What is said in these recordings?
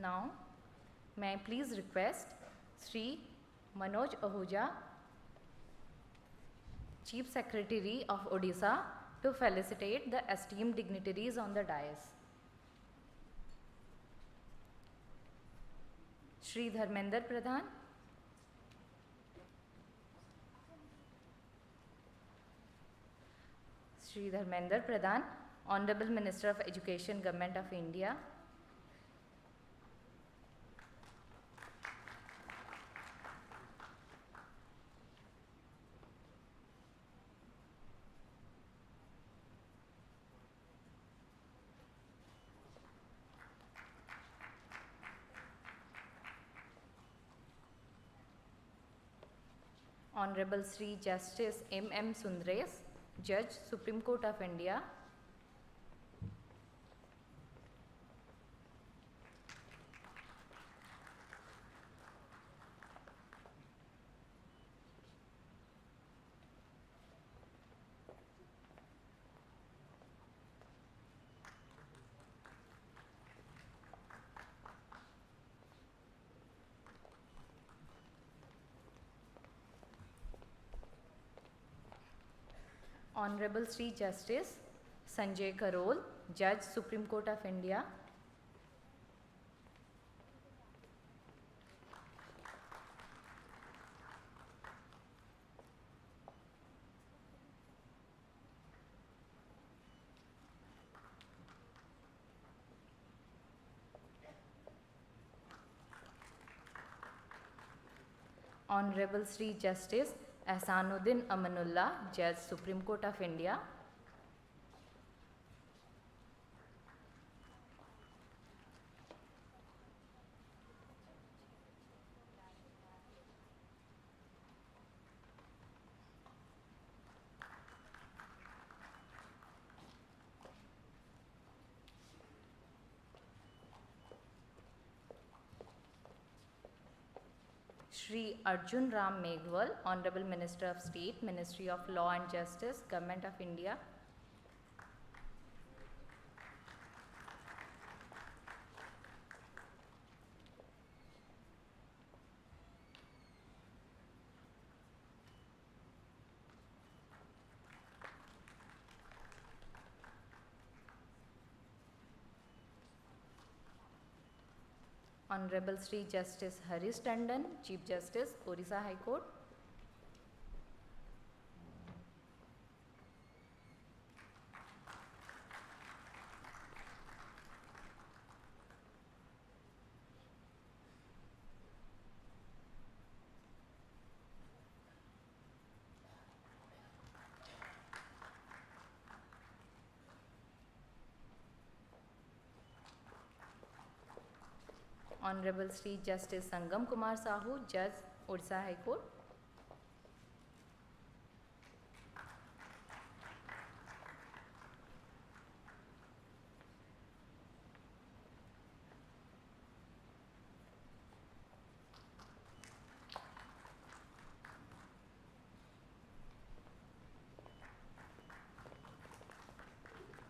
Now, may I please request Shri Manoj Ahuja, Chief Secretary of Odisha, to felicitate the esteemed dignitaries on the dais. Shri Dharmendra Pradhan, Shri Dharmendra Pradhan, Honorable Minister of Education, Government of India. Honorable Sri Justice M.M. Sundresh, Judge, Supreme Court of India. Honorable Sri Justice Sanjay Karol, Judge, Supreme Court of India. Honorable Sri Justice Ahsanuddin Amanullah, Judge, Supreme Court of India. Shri Arjun Ram Meghwal, Honorable Minister of State, Ministry of Law and Justice, Government of India. Honorable Sri Justice Harish Tandon, Chief Justice, Odisha High Court. Honorable Sri Justice Sangam Kumar Sahoo, Judge, Odisha High Court.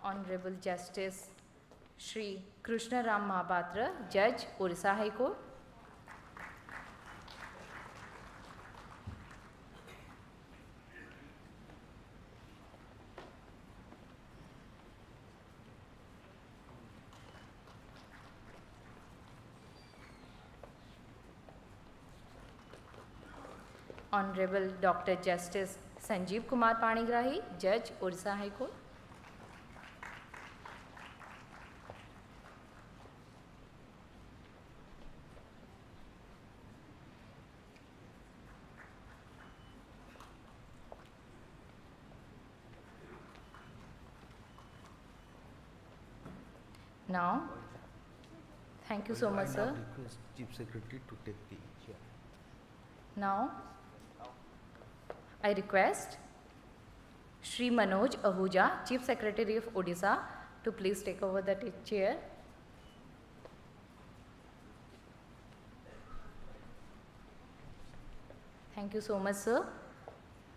Honorable Justice Shri Krushna Mohapatra, Judge, Orissa High Court. Honorable Dr. Justice Sanjeeb Kumar Panigrahi, Judge, Orissa High Court. Now, thank you so much, sir. I now request Chief Secretary to take the chair. Now, I request Shri Manoj Ahuja, Chief Secretary of Odisha, to please take over the chair. Thank you so much, sir.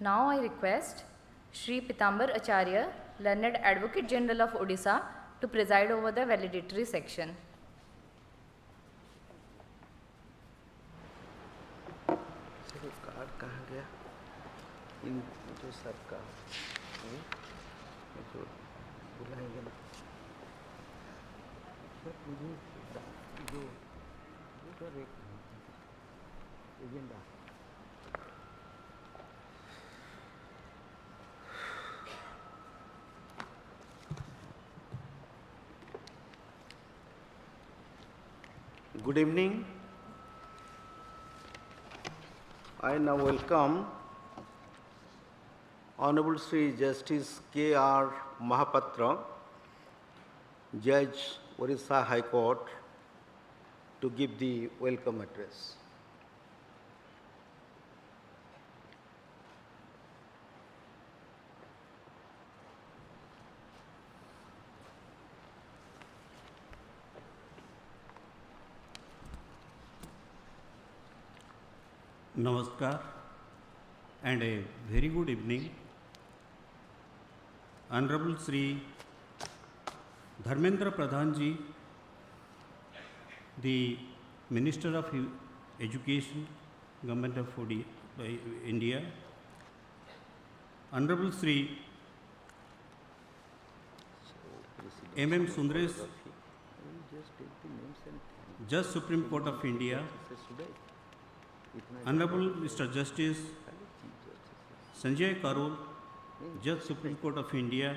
Now I request Shri Pitambar Acharya, Learned Advocate General of Odisha, to preside over the valedictory section. और कहाँ गया इन जो sir का जो बुलाएंगे ना sir मुझे जो सर एक agenda Good evening. I now welcome Honorable Shri Justice K.R. Mohapatra, Judge, Odisha High Court, to give the welcome address. Namaskar and a very good evening. Honorable Shri Dharmendra Pradhan ji, the Minister of Education, Government of India. Honorable Shri M.M. Sundresh, Judge Supreme Court of India. Honorable Mr. Justice Sanjay Karol, Judge Supreme Court of India.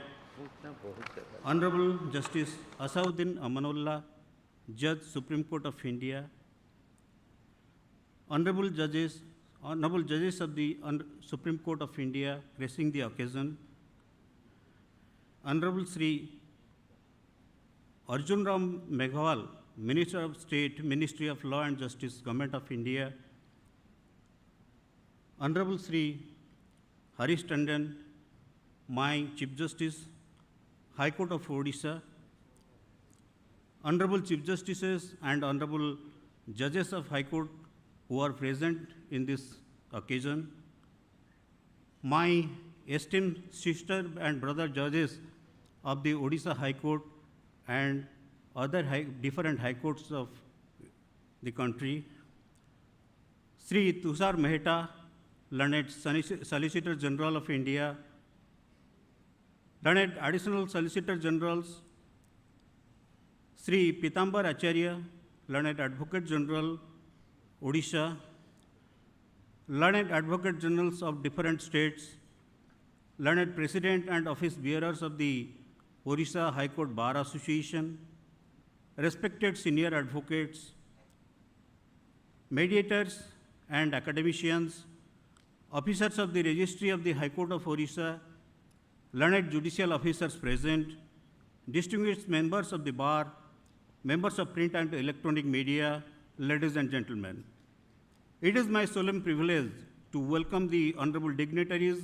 Honorable Justice Asauddin Amanullah, Judge Supreme Court of India. Honorable Judges of the Supreme Court of India gracing the occasion. Honorable Shri Arjun Meghwal, Minister of State, Ministry of Law and Justice, Government of India. Honorable Shri Harish Tandon, my Chief Justice, High Court of Orissa. Honorable Chief Justices and Honorable Judges of High Court who are present in this occasion. My esteemed sister and brother judges of the Odisha High Court and other different high courts of the country. Shri Tushar Mehta, Learned Solicitor General of India, Learned Additional Solicitor Generals, Shri Pitambar Acharya, Learned Advocate General, Odisha, Learned Advocate Generals of different states, Learned President and Office Bearers of the Odisha High Court Bar Association, respected senior advocates, mediators and academicians, officers of the Registry of the High Court of Orissa, learned judicial officers present, distinguished members of the bar, members of print and electronic media, ladies and gentlemen. It is my solemn privilege to welcome the honorable dignitaries,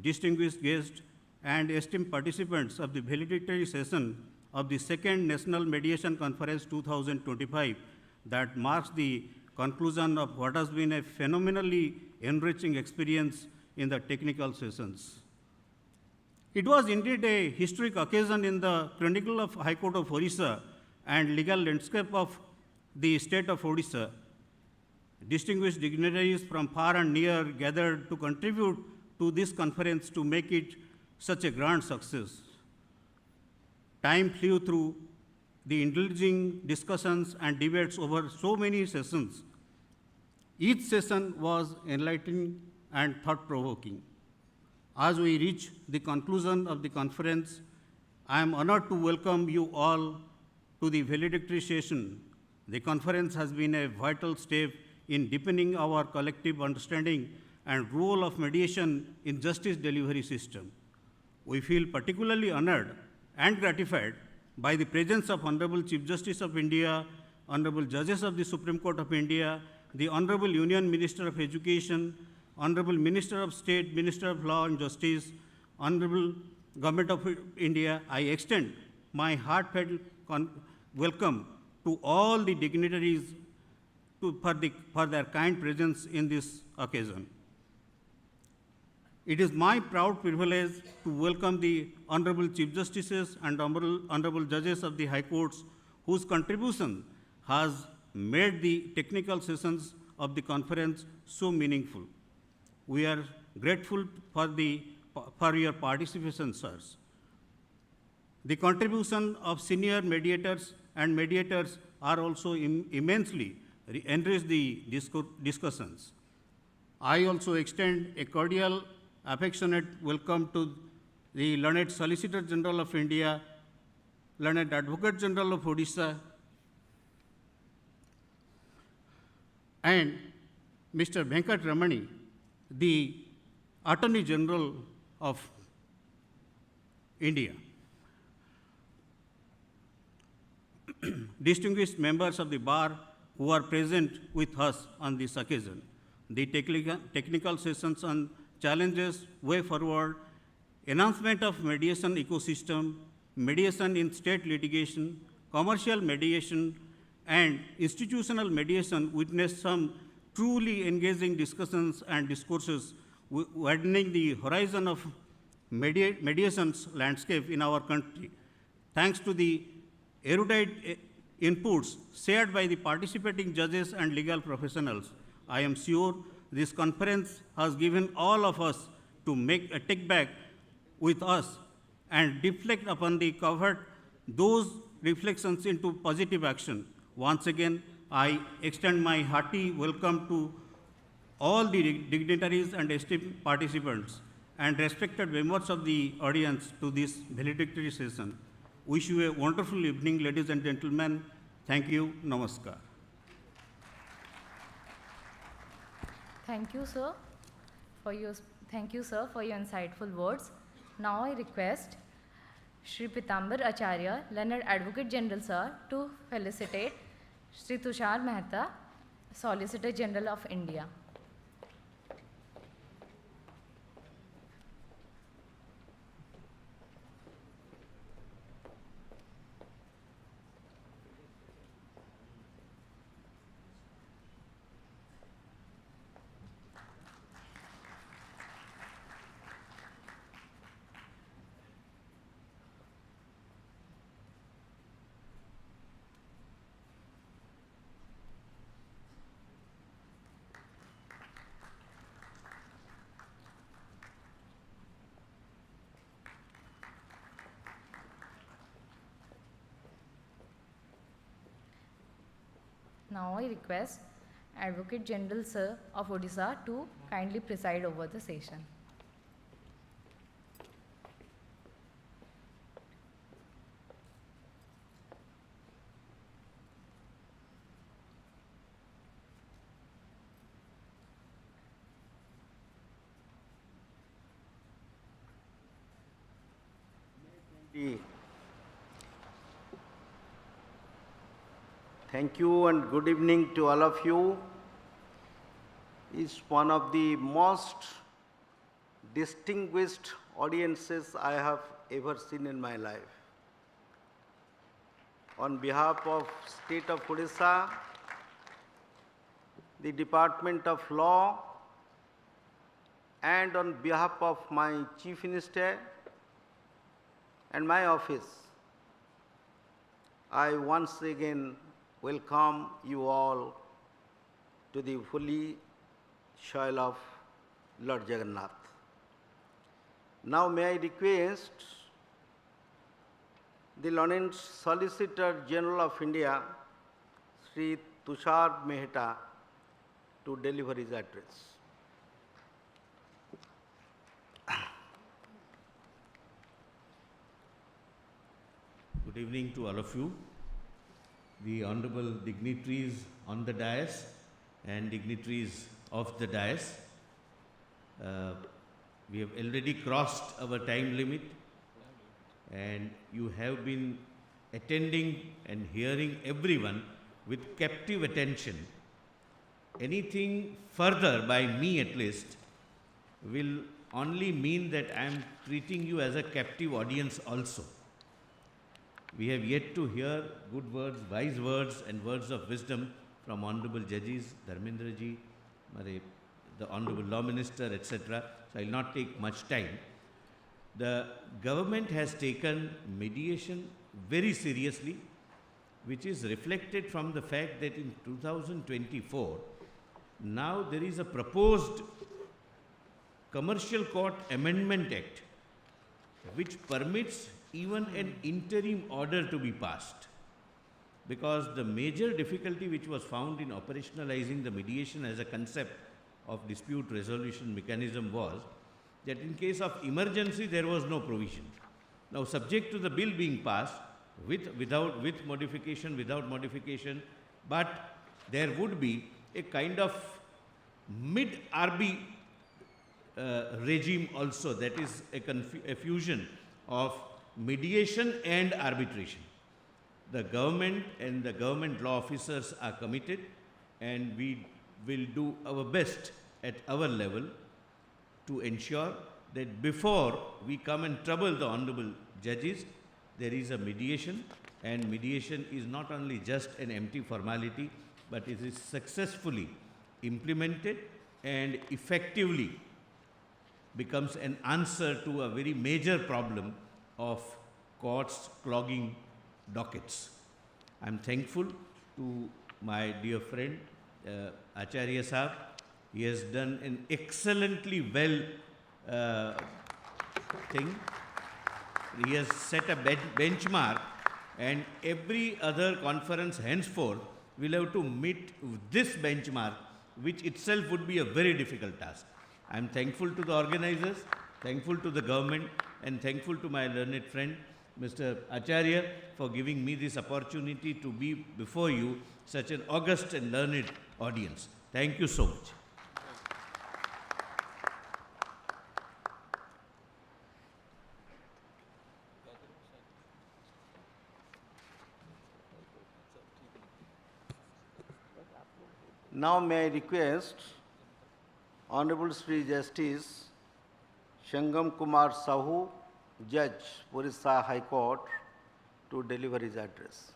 distinguished guests, and esteemed participants of the valedictory session of the second National Mediation Conference 2025 that marks the conclusion of what has been a phenomenally enriching experience in the technical sessions. It was indeed a historic occasion in the chronicle of High Court of Orissa and legal landscape of the state of Odisha. Distinguished dignitaries from far and near gathered to contribute to this conference to make it such a grand success. Time flew through the indulging discussions and debates over so many sessions. Each session was enlightening and thought-provoking. As we reach the conclusion of the conference, I am honored to welcome you all to the valedictory session. The conference has been a vital step in deepening our collective understanding and role of mediation in justice delivery system. We feel particularly honored and gratified by the presence of Honorable Chief Justice of India, Honorable Judges of the Supreme Court of India, the Honorable Union Minister of Education, Honorable Minister of State, Minister of Law and Justice, Honorable Government of India. I extend my heartfelt welcome to all the dignitaries for their kind presence in this occasion. It is my proud privilege to welcome the Honorable Chief Justices and Honorable Judges of the High Courts whose contribution has made the technical sessions of the conference so meaningful. We are grateful for your participation, sirs. The contribution of senior mediators and mediators are also immensely enriched the discussions. I also extend a cordial, affectionate welcome to the learned Solicitor General of India, learned Advocate General of Odisha, and Mr. Venkat Ramani, the Attorney General of India. Distinguished members of the bar who are present with us on this occasion. The technical sessions on challenges, way forward, enhancement of mediation ecosystem, mediation in state litigation, commercial mediation, and institutional mediation witnessed some truly engaging discussions and discourses widening the horizon of mediation's landscape in our country. Thanks to the erudite inputs shared by the participating judges and legal professionals, I am sure this conference has given all of us to take back with us and reflect upon the covered those reflections into positive action. Once again, I extend my hearty welcome to all the dignitaries and esteemed participants and respected members of the audience to this valedictory session. Wish you a wonderful evening, ladies and gentlemen. Thank you. Namaskar. Thank you, sir, for your insightful words. Now I request Shri Pitambar Acharya, Learned Advocate General, sir, to felicitate Shri Tushar Mehta, Solicitor General of India. Now I request Advocate General Sir of Odisha to kindly preside over the session. Thank you and good evening to all of you. It's one of the most distinguished audiences I have ever seen in my life. On behalf of State of Odisha, the Department of Law, and on behalf of my Chief Minister and my office, I once again welcome you all to the holy soil of Lord Jagannath. Now may I request the Learned Solicitor General of India, Shri Tushar Mehta, to deliver his address. Good evening to all of you, the honorable dignitaries on the dais and dignitaries of the dais. We have already crossed our time limit and you have been attending and hearing everyone with captive attention. Anything further by me at least will only mean that I am treating you as a captive audience also. We have yet to hear good words, wise words and words of wisdom from honorable judges, Dharmendra ji, the honorable law minister, etc. So I will not take much time. The government has taken mediation very seriously, which is reflected from the fact that in 2024, now there is a proposed Commercial Court Amendment Act, which permits even an interim order to be passed. Because the major difficulty which was found in operationalizing the mediation as a concept of dispute resolution mechanism was that in case of emergency there was no provision. Now, subject to the bill being passed with modification, without modification, but there would be a kind of mid-RB regime also, that is a fusion of mediation and arbitration. The government and the government law officers are committed, and we will do our best at our level to ensure that before we come and trouble the honorable judges, there is a mediation, and mediation is not only just an empty formality, but it is successfully implemented and effectively becomes an answer to a very major problem of courts clogging dockets. I am thankful to my dear friend Acharya Sahab. He has done an excellently well thing. He has set a benchmark, and every other conference henceforth will have to meet this benchmark, which itself would be a very difficult task. I am thankful to the organizers, thankful to the government, and thankful to my learned friend Mr. Acharya for giving me this opportunity to be before you, such an august and learned audience. Thank you so much. Now may I request Honorable Shri Justice Sangam Kumar Sahoo, Judge, Orissa High Court, to deliver his address.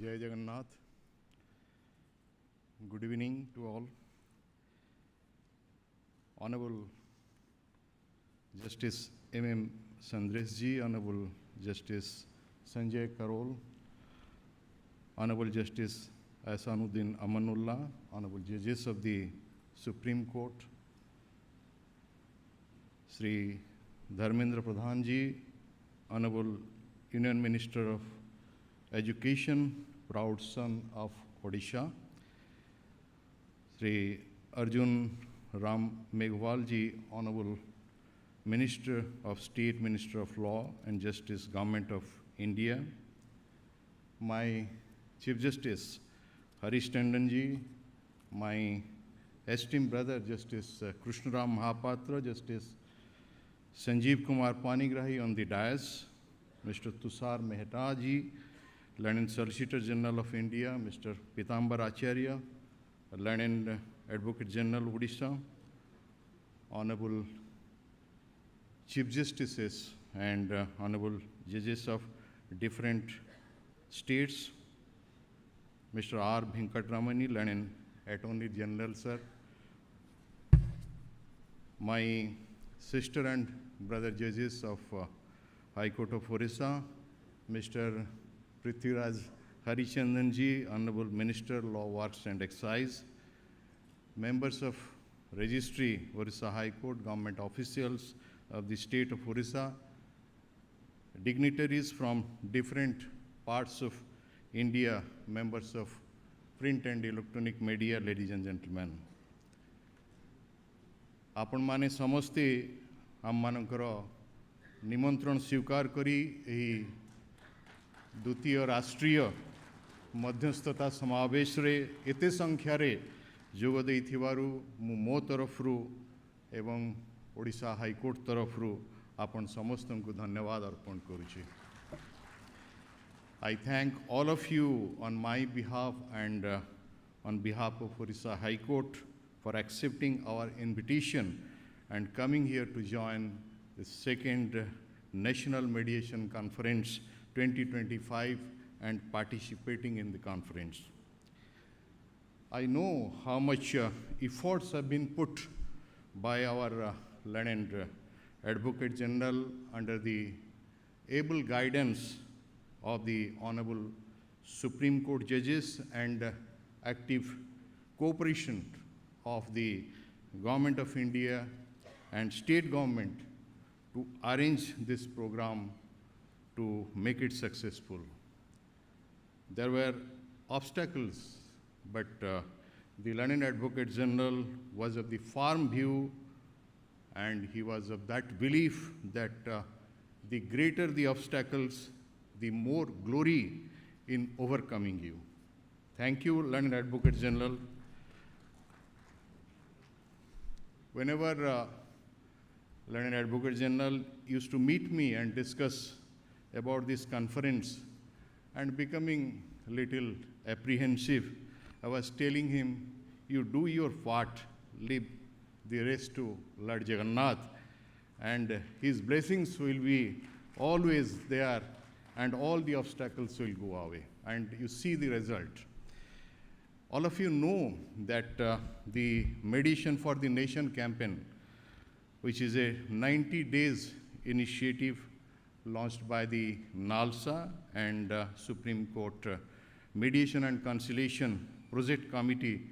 Jai Jagannath. Good evening to all. Honorable Justice M.M. Sundresh ji, Honorable Justice Sanjay Karol, Honorable Justice Ahsanuddin Amanullah, Honorable Judges of the Supreme Court, Shri Dharmendra Pradhan ji, Honorable Union Minister of Education, proud son of Odisha, Shri Arjun Ram Meghwal ji, Honorable Minister of State, Minister of Law and Justice, Government of India, my Chief Justice Harish Tandon ji, my esteemed brother Justice Krushna Mohapatra, Justice Sanjeeb Kumar Panigrahi on the dais, Mr. Tushar Mehta ji, Learned Solicitor General of India, Mr. Pitambar Acharya, Learned Advocate General Odisha, Honorable Chief Justices and Honorable Judges of different states, Mr. R. Venkatramani, Learned Attorney General, sir, my sister and brother judges of High Court of Orissa, Mr. Prithviraj Harichandanji, Honorable Minister, Law, Works and Excise, members of Registry, Orissa High Court, government officials of the state of Orissa, dignitaries from different parts of India, members of print and electronic media, ladies and gentlemen. आपण माने समस्ते आम मानकर निमंत्रण स्वीकार करी एही द्वितीय राष्ट्रीय मध्यस्थता समावेश रे एते संख्या रे जोग देइथिबारु मो तरफरु एवं ओडिशा हाईकोर्ट तरफरु आपण समस्तंकु धन्यवाद अर्पण करूछि. I thank all of you on my behalf and on behalf of Orissa High Court for accepting our invitation and coming here to join the second National Mediation Conference 2025 and participating in the conference. I know how much efforts have been put by our learned Advocate General under the able guidance of the Honorable Supreme Court judges and active cooperation of the Government of India and state government to arrange this program to make it successful. There were obstacles, but the Learned Advocate General was of the firm view, and he was of that belief that the greater the obstacles, the more glory in overcoming you. Thank you, Learned Advocate General. Whenever Learned Advocate General used to meet me and discuss about this conference and becoming a little apprehensive, I was telling him, you do your part, leave the rest to Lord Jagannath, and his blessings will be always there, and all the obstacles will go away. And you see the result. All of you know that the Mediation for the Nation campaign, which is a 90 days initiative launched by the NALSA and Supreme Court Mediation and Conciliation Project Committee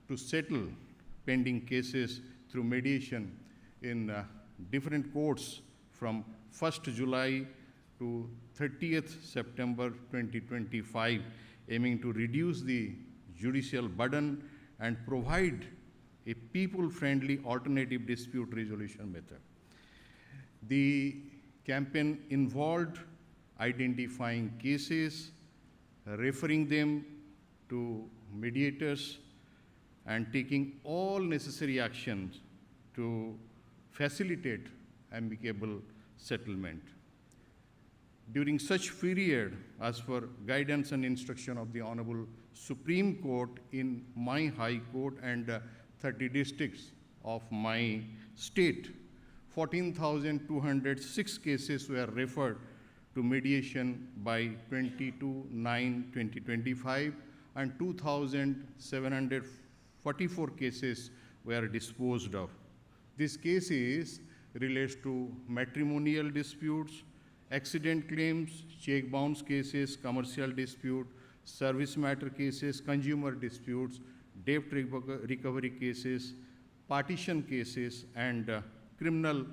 to settle pending cases through mediation in different courts from 1st July to 30th September 2025, aiming to reduce the judicial burden and provide a people-friendly alternative dispute resolution method. The campaign involved identifying cases, referring them to mediators, and taking all necessary actions to facilitate amicable settlement. During such period, as per guidance and instruction of the Honorable Supreme Court in my High Court and 30 districts of my state, 14,206 cases were referred to mediation by 22/9/2025, and 2,744 cases were disposed of. These cases relates to matrimonial disputes, accident claims, check bounce cases, commercial dispute, service matter cases, consumer disputes, debt recovery cases, partition cases, and criminal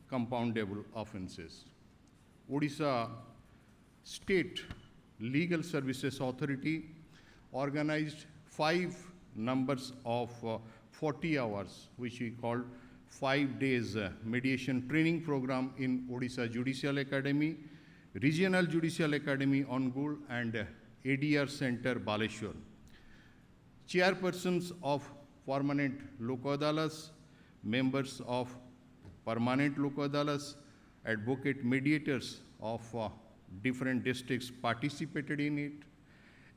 compoundable offenses. Odisha State Legal Services Authority organized 5 numbers of 40 hours, which we called 5 days mediation training program in Odisha Judicial Academy, Regional Judicial Academy Hon'ble, and ADR Center Baleshwar. Chairpersons of permanent Loka Adalas, members of permanent Loka Adalas, advocate mediators of different districts participated in it.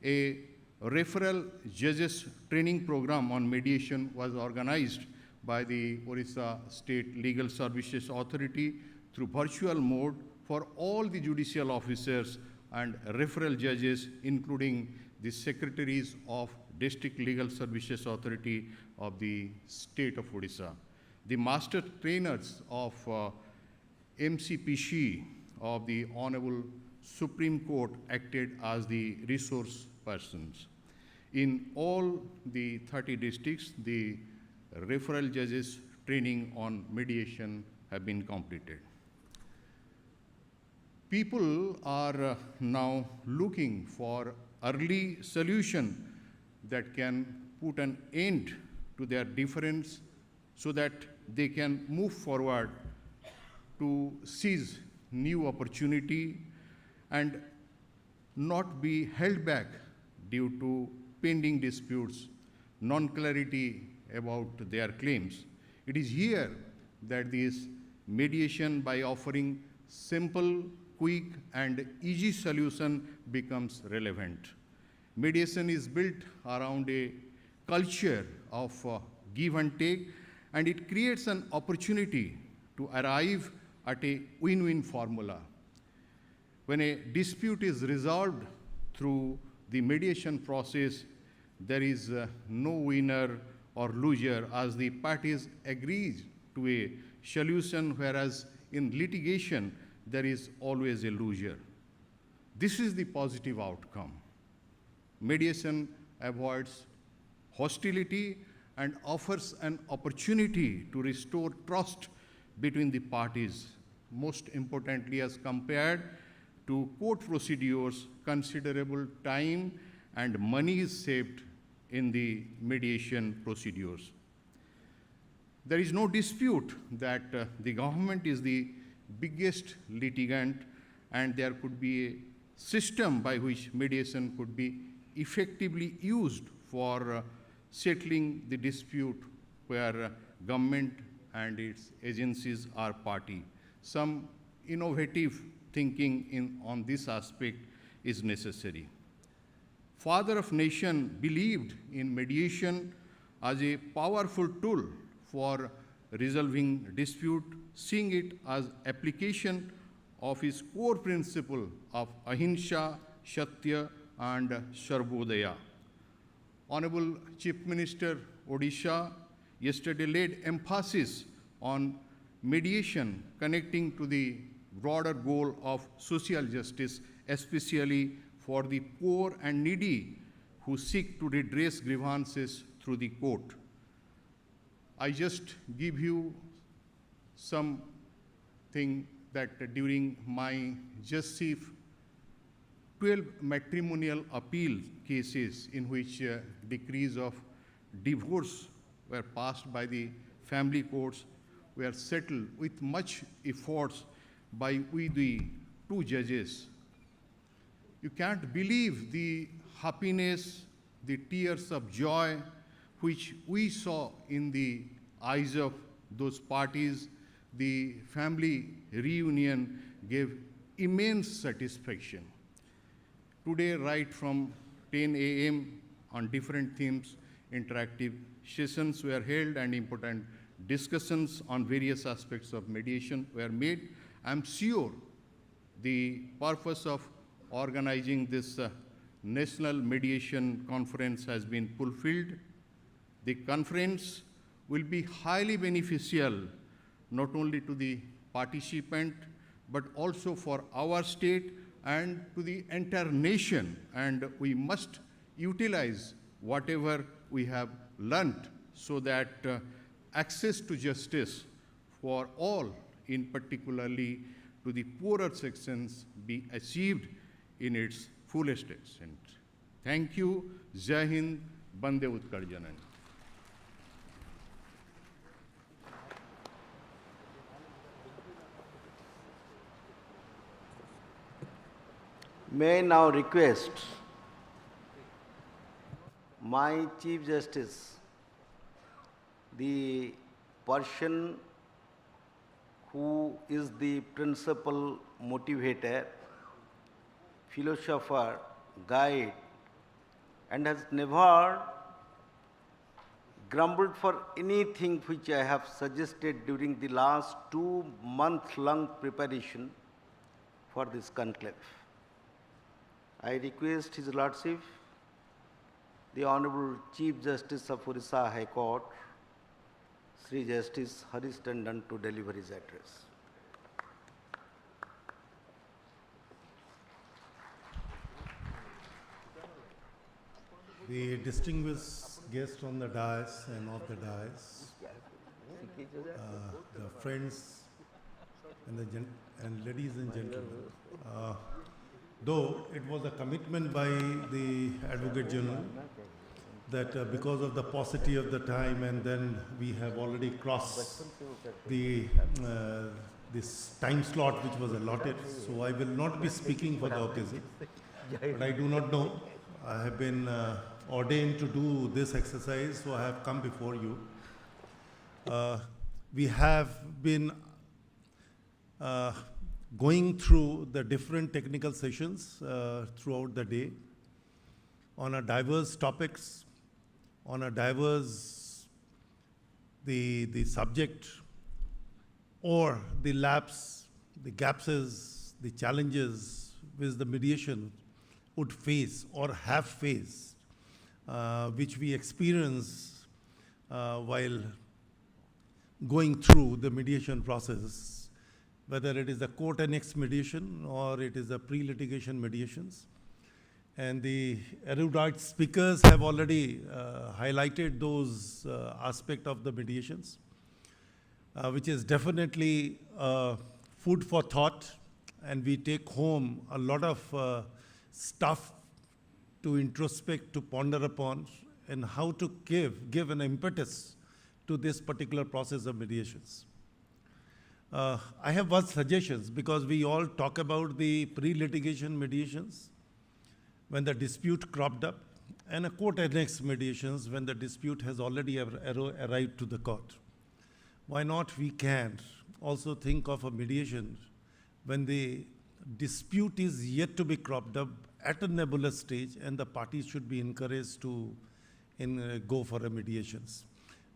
A referral judges training program on mediation was organized by the Orissa State Legal Services Authority through virtual mode for all the judicial officers and referral judges, including the secretaries of District Legal Services Authority of the state of Odisha. The master trainers of MCPC of the Honorable Supreme Court acted as the resource persons. In all the 30 districts, the referral judges training on mediation have been completed. People are now looking for early solution that can put an end to their difference so that they can move forward to seize new opportunity and not be held back due to pending disputes, non-clarity about their claims. It is here that this mediation, by offering simple, quick, and easy solution, becomes relevant. Mediation is built around a culture of give and take, and it creates an opportunity to arrive at a win-win formula. When a dispute is resolved through the mediation process, there is no winner or loser, as the parties agree to a solution, whereas in litigation there is always a loser. This is the positive outcome. Mediation avoids hostility and offers an opportunity to restore trust between the parties. Most importantly, as compared to court procedures, considerable time and money is saved in the mediation procedures. There is no dispute that the government is the biggest litigant, and there could be a system by which mediation could be effectively used for settling the dispute where government and its agencies are party. Some innovative thinking on this aspect is necessary. Father of Nation believed in mediation as a powerful tool for resolving dispute, seeing it as application of his core principle of ahimsa, satya, and sarvodaya. Honorable Chief Minister Odisha yesterday laid emphasis on mediation connecting to the broader goal of social justice, especially for the poor and needy who seek to redress grievances through the court. I just give you something that during my justice 12 matrimonial appeal cases in which decrees of divorce were passed by the family courts were settled with much efforts by we the two judges. You can't believe the happiness, the tears of joy which we saw in the eyes of those parties. The family reunion gave immense satisfaction. Today, right from 10 a.m. on different themes, interactive sessions were held and important discussions on various aspects of mediation were made. I'm sure the purpose of organizing this National Mediation Conference has been fulfilled. The conference will be highly beneficial not only to the participant but also for our state and to the entire nation, and we must utilize whatever we have learnt so that access to justice for all, in particularly to the poorer sections, be achieved in its fullest extent. Thank you. Jai Hind, Bande Utkal Janani. May I now request my Chief Justice, the person who is the principal motivator, philosopher, guide, and has never grumbled for anything which I have suggested during the last 2-month-long preparation for this conclave. I request His Lordship, the Honorable Chief Justice of Orissa High Court, Shri Justice Harish Tandon, to deliver his address. The distinguished guests on the dais and off the dais, the friends and ladies and gentlemen, though it was a commitment by the Advocate General that because of the paucity of the time, and then we have already crossed the this time slot which was allotted, so I will not be speaking for the occasion. But I do not know. I have been ordained to do this exercise, so I have come before you. We have been going through the different technical sessions throughout the day on a diverse topics, on a diverse the subject or the lapse, the gaps, the challenges which the mediation would face or have faced which we experience while going through the mediation process, whether it is a court annexed mediation or it is a pre-litigation mediations. And the erudite speakers have already highlighted those aspects of the mediations, which is definitely food for thought, and we take home a lot of stuff to introspect, to ponder upon, and how to give an impetus to this particular process of mediations. I have one suggestion, because we all talk about the pre-litigation mediations when the dispute cropped up, and a court annexed mediations when the dispute has already arrived to the court. Why not we can also think of a mediation when the dispute is yet to be cropped up at a nebulous stage, and the parties should be encouraged to go for a mediations.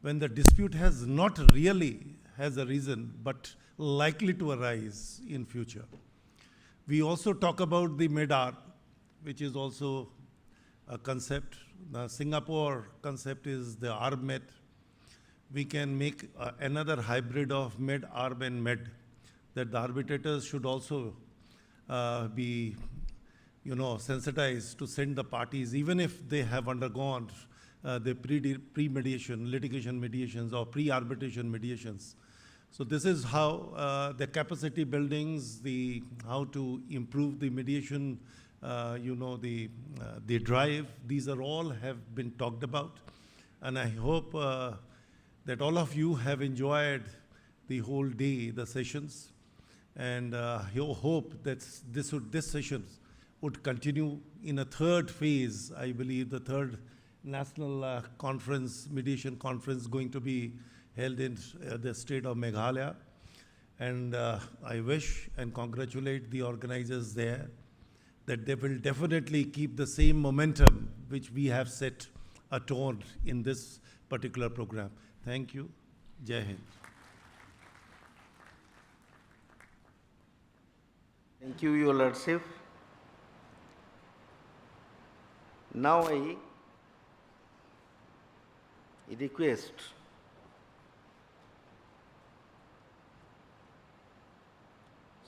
When the dispute has not really has a reason, but likely to arise in future. We also talk about the MEDAR, which is also a concept. The Singapore concept is the ARB-MED. We can make another hybrid of MED, ARB, and MED, that the arbitrators should also be, sensitized to send the parties, even if they have undergone the pre-mediation, litigation mediations, or pre-arbitration mediations. So this is how the capacity buildings, how to improve the mediation, the drive. These are all have been talked about, and I hope that all of you have enjoyed the whole day, the sessions, and hope that this session would continue in a third phase. I believe the third national conference, mediation conference, going to be held in the state of Meghalaya. And I wish and congratulate the organizers there that they will definitely keep the same momentum which we have set a tone in this particular program. Thank you. Jai Hind. Thank you, Your Lordship. Now I request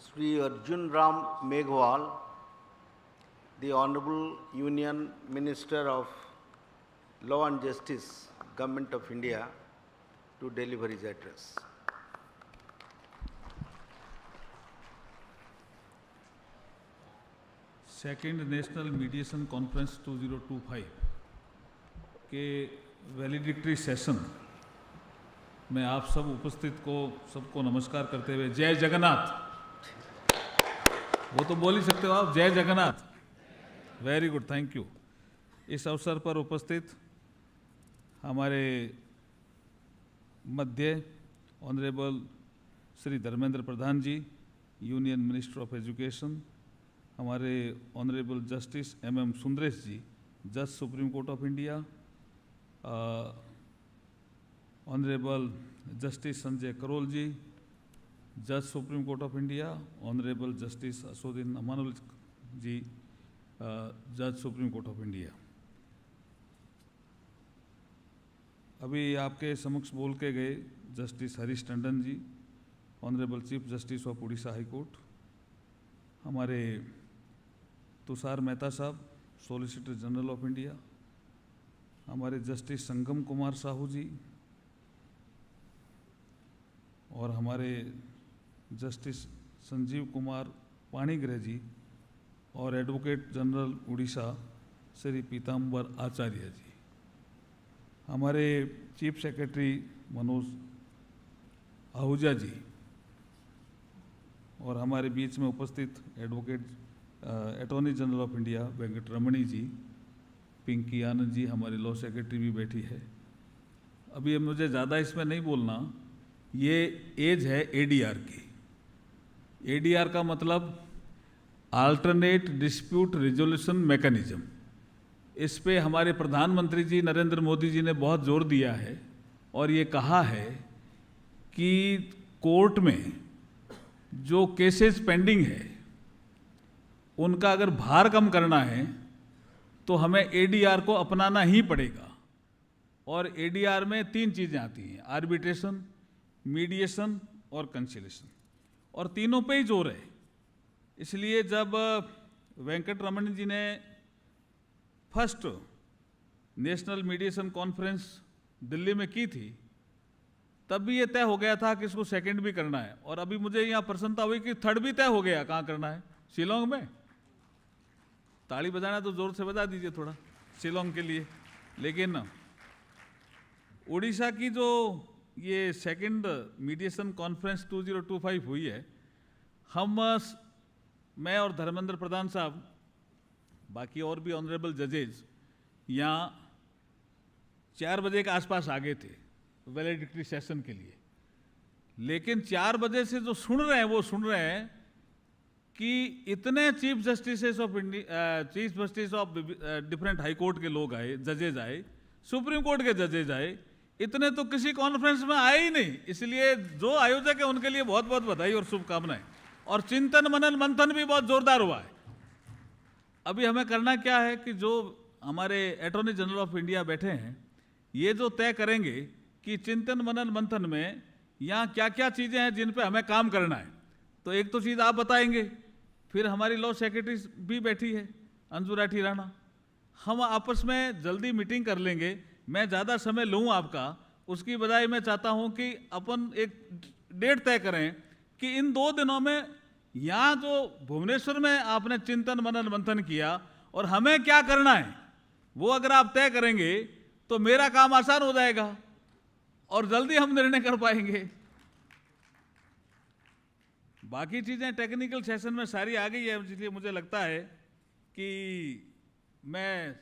Shri Arjun Ram Meghwal, the Honorable Union Minister of Law and Justice, Government of India, to deliver his address. Second national mediation conference 2025 के valedictory session में आप सब उपस्थित को सबको नमस्कार करते हुए जय जगन्नाथ। वो तो बोल ही सकते हो आप, जय Jagannath. Very good, thank you. इस अवसर पर उपस्थित हमारे मध्य honourable Shri Dharmendra Pradhan ji, union minister of education, हमारे ऑनरेबल जस्टिस MM सुंदरेश जी, जज supreme court of India, honourable justice Sanjay Karol जी, जज supreme court of India, honourable justice Asaduddin अमानुल जी, जज सुप्रीम कोर्ट ऑफ इंडिया। अभी आपके समक्ष बोल के गए justice Harish Tandon ji, honourable chief justice of Orissa high court, हमारे Tushar Mehta sahab, solicitor general of India, हमारे जस्टिस संगम कुमार साहू जी, और हमारे जस्टिस संजीव कुमार पाणिग्रह जी, और एडवोकेट जनरल उड़ीसा श्री पीताम्बर आचार्य जी, हमारे चीफ सेक्रेटरी मनोज आहूजा जी, और हमारे बीच में उपस्थित advocate attorney general of India Venkat Ramani ji, Pinky Anand ji, हमारी लॉ सेक्रेटरी भी बैठी है। अभी मुझे ज़्यादा इसमें नहीं बोलना, ये एज है ADR की। ADR का मतलब अल्टरनेट डिस्प्यूट रिजोल्यूशन मैकेनिज्म। इस पे हमारे प्रधानमंत्री जी नरेंद्र मोदी जी ने बहुत जोर दिया है, और ये कहा है कि कोर्ट में जो केसेस पेंडिंग है उनका अगर भार कम करना है तो हमें एडीआर को अपनाना ही पड़ेगा। और एडीआर में 3 चीज़ें आती हैं, आर्बिट्रेशन, मीडिएशन और कंसिलेशन, और तीनों पे ही जोर है। इसलिए जब वेंकट रमन जी ने first national mediation conference Delhi में की थी, तब भी ये तय हो गया था कि इसको सेकंड भी करना है। और अभी मुझे यहाँ प्रसन्नता हुई कि थर्ड भी तय हो गया। कहाँ करना है? शिलोंग में। ताली बजाना तो जोर से बजा दीजिए थोड़ा शिलोंग के लिए। लेकिन उड़ीसा की जो ये सेकंड मीडिएशन कॉन्फ्रेंस 2025 हुई है, मैं और धर्मेंद्र प्रधान साहब, बाकी और भी ऑनरेबल जजेज यहाँ 4 बजे के आसपास आ गए थे वैलिडिक्टरी सेशन के लिए। लेकिन 4 बजे से जो सुन रहे हैं वो सुन रहे हैं कि इतने chief justice of different high court के लोग आए, जजेज आए, सुप्रीम कोर्ट के जजेज आए, इतने तो किसी कॉन्फ्रेंस में आए ही नहीं। इसलिए जो आयोजक है उनके लिए बहुत बहुत बधाई और शुभकामनाएं। और चिंतन मनन मंथन भी बहुत जोरदार हुआ है। अभी हमें करना क्या है कि जो हमारे अटॉर्नी जनरल ऑफ इंडिया बैठे हैं, ये जो तय करेंगे कि चिंतन मनन मंथन में यहाँ क्या क्या चीज़ें हैं जिन पे हमें काम करना है। तो एक तो चीज़ आप बताएंगे, फिर हमारी लॉ सेक्रेटरी भी बैठी है अंजू राठी राणा, हम आपस में जल्दी मीटिंग कर लेंगे। मैं ज़्यादा समय लूँ आपका, उसकी बजाय मैं चाहता हूँ कि अपन एक डेट तय करें कि इन 2 दिनों में यहाँ जो भुवनेश्वर में आपने चिंतन मनन मंथन किया और हमें क्या करना है, वो अगर आप तय करेंगे तो मेरा काम आसान हो जाएगा और जल्दी हम निर्णय कर पाएंगे। बाकी चीज़ें टेक्निकल सेशन में सारी आ गई है, इसलिए मुझे लगता है कि मैं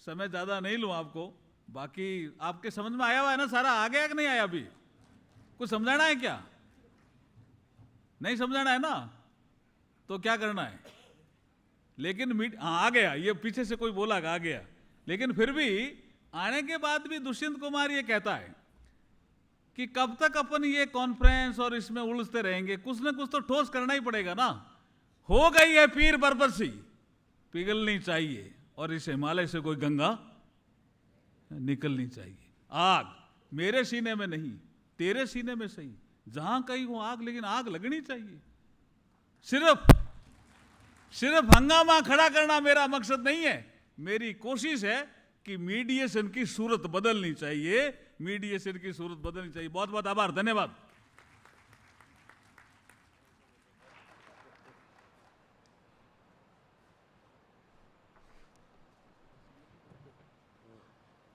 समय ज़्यादा नहीं लूँ आपको। बाकी आपके समझ में आया हुआ है ना सारा? आ गया कि नहीं आया? अभी कुछ समझाना है क्या? नहीं समझाना है ना? तो क्या करना है? लेकिन आ गया, ये पीछे से कोई बोला आ गया, लेकिन फिर भी आने के बाद भी दुष्यंत कुमार ये कहता है कि कब तक अपन ये कॉन्फ्रेंस और इसमें उलझते रहेंगे, कुछ ना कुछ तो ठोस करना ही पड़ेगा ना। हो गई है पीर बरबसी, पिघलनी चाहिए और इस हिमालय से कोई गंगा निकलनी चाहिए। आग मेरे सीने में नहीं, तेरे सीने में सही, जहां कहीं हो आग, लेकिन आग लगनी चाहिए। सिर्फ हंगामा खड़ा करना मेरा मकसद नहीं है। मेरी कोशिश है कि मीडिएशन की सूरत बदलनी चाहिए, मीडिएशन की सूरत बदलनी चाहिए। बहुत बहुत आभार, धन्यवाद।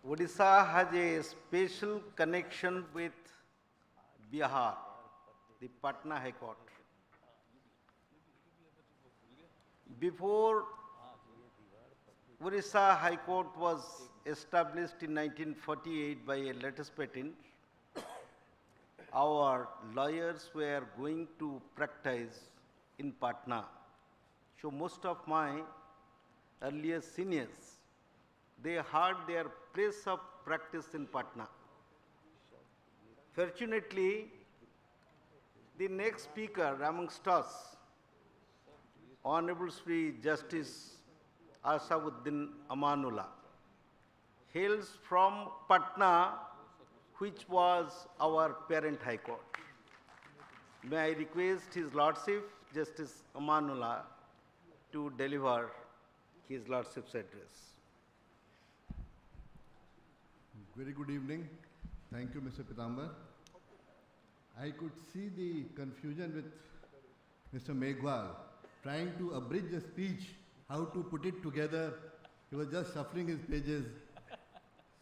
Odisha has a special connection with Bihar, the Patna High Court. Before Odisha High Court was established in 1948 by a latest patent, our lawyers were going to practice in Patna. So most of my earlier seniors, they had their place of practice in Patna. Fortunately, the next speaker amongst us, Honorable Shri Justice Asauddin Amanullah, hails from Patna, which was our parent High Court. May I request His Lordship, Justice Amanullah, to deliver His Lordship's address. Very good evening. Thank you, Mr. Pitambar. I could see the confusion with Mr. Meghwal trying to abridge the speech, how to put it together. He was just shuffling his pages.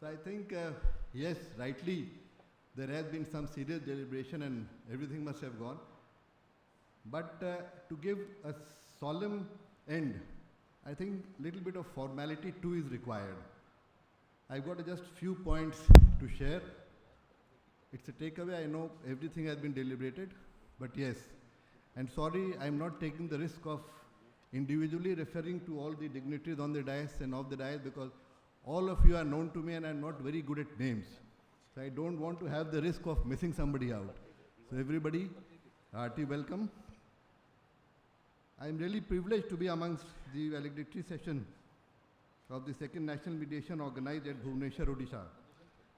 So I think, yes, rightly, there has been some serious deliberation and everything must have gone. But to give a solemn end, I think little bit of formality too is required. I've got just few points to share. It's a takeaway. I know everything has been deliberated, but yes, and sorry, I'm not taking the risk of individually referring to all the dignitaries on the dais and off the dais, because all of you are known to me and I'm not very good at names. So I don't want to have the risk of missing somebody out. So everybody, hearty welcome. I'm really privileged to be amongst the valedictory session of the second national mediation organized at Bhubaneswar, Odisha.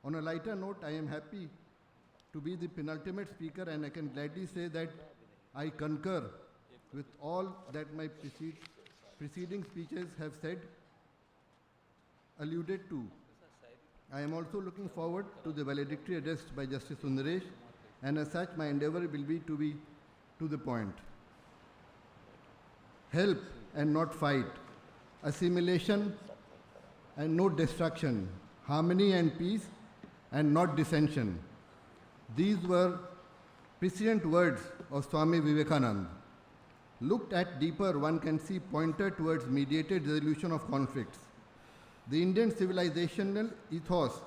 On a lighter note, I am happy to be the penultimate speaker, and I can gladly say that I concur with all that my preceding speeches have said, alluded to. I am also looking forward to the valedictory address by Justice Sundresh, and as such my endeavor will be to the point. Help and not fight, assimilation and no destruction, harmony and peace and not dissension. These were prescient words of Swami Vivekananda. Looked at deeper, one can see pointer towards mediated resolution of conflicts. The Indian civilizational ethos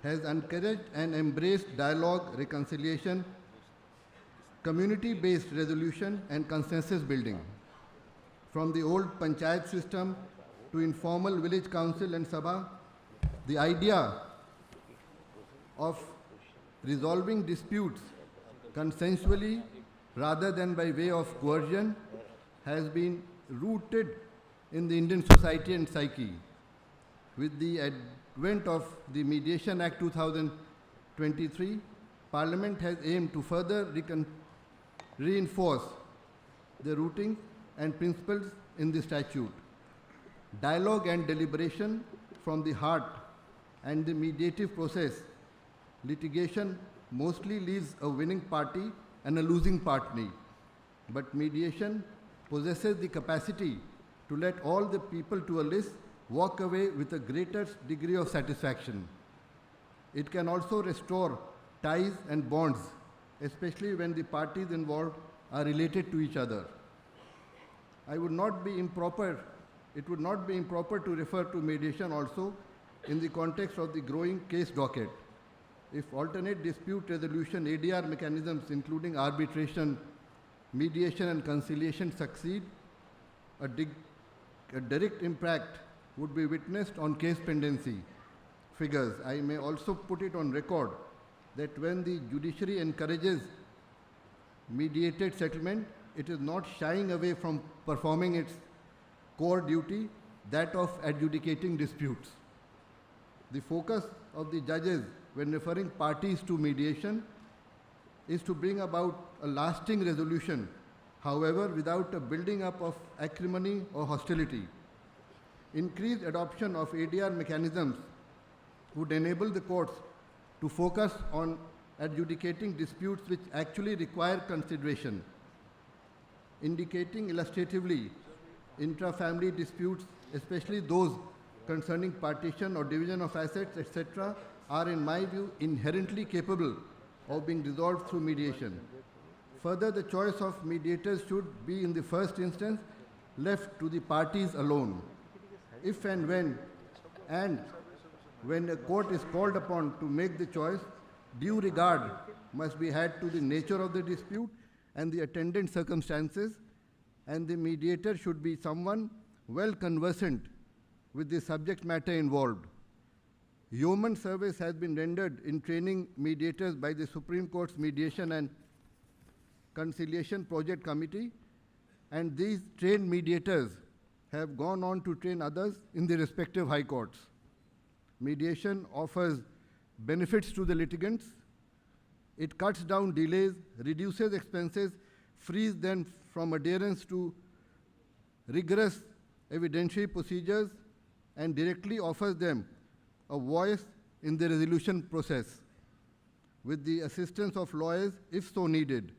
has encouraged and embraced dialogue, reconciliation, community-based resolution, and consensus building. From the old panchayat system to informal village council and sabha, the idea of resolving disputes consensually rather than by way of coercion has been rooted in the Indian society and psyche. With the advent of the Mediation Act 2023, Parliament has aimed to further reinforce the rooting and principles in the statute. Dialogue and deliberation from the heart and the mediative process, litigation mostly leaves a winning party and a losing party. But mediation possesses the capacity to let all the people to a list walk away with a greater degree of satisfaction. It can also restore ties and bonds, especially when the parties involved are related to each other. It would not be improper to refer to mediation also in the context of the growing case docket. If alternate dispute resolution ADR mechanisms including arbitration, mediation and conciliation succeed, a direct impact would be witnessed on case pendency figures. I may also put it on record that when the judiciary encourages mediated settlement, it is not shying away from performing its core duty, that of adjudicating disputes. The focus of the judges when referring parties to mediation is to bring about a lasting resolution, however, without a building up of acrimony or hostility. Increased adoption of ADR mechanisms would enable the courts to focus on adjudicating disputes which actually require consideration, indicating illustratively intra-family disputes, especially those concerning partition or division of assets, etc., are in my view inherently capable of being resolved through mediation. Further, the choice of mediators should be in the first instance left to the parties alone. If and when a court is called upon to make the choice, due regard must be had to the nature of the dispute and the attendant circumstances, and the mediator should be someone well conversant with the subject matter involved. Yeoman service has been rendered in training mediators by the Supreme Court's Mediation and Conciliation Project Committee, and these trained mediators have gone on to train others in the respective high courts. Mediation offers benefits to the litigants. It cuts down delays, reduces expenses, frees them from adherence to rigorous evidentiary procedures, and directly offers them a voice in the resolution process with the assistance of lawyers if so needed.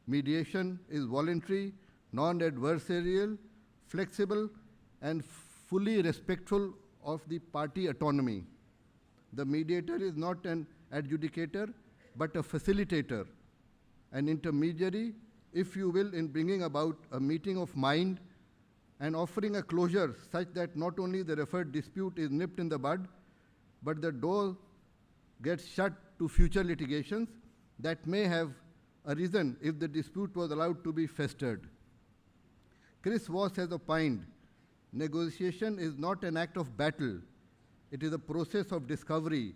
Mediation is voluntary, non-adversarial, flexible, and fully respectful of the party autonomy. The mediator is not an adjudicator, but a facilitator, an intermediary, if you will, in bringing about a meeting of mind and offering a closure such that not only the referred dispute is nipped in the bud, but the door gets shut to future litigations that may have arisen if the dispute was allowed to be festered. Chris Voss has opined, negotiation is not an act of battle, it is a process of discovery.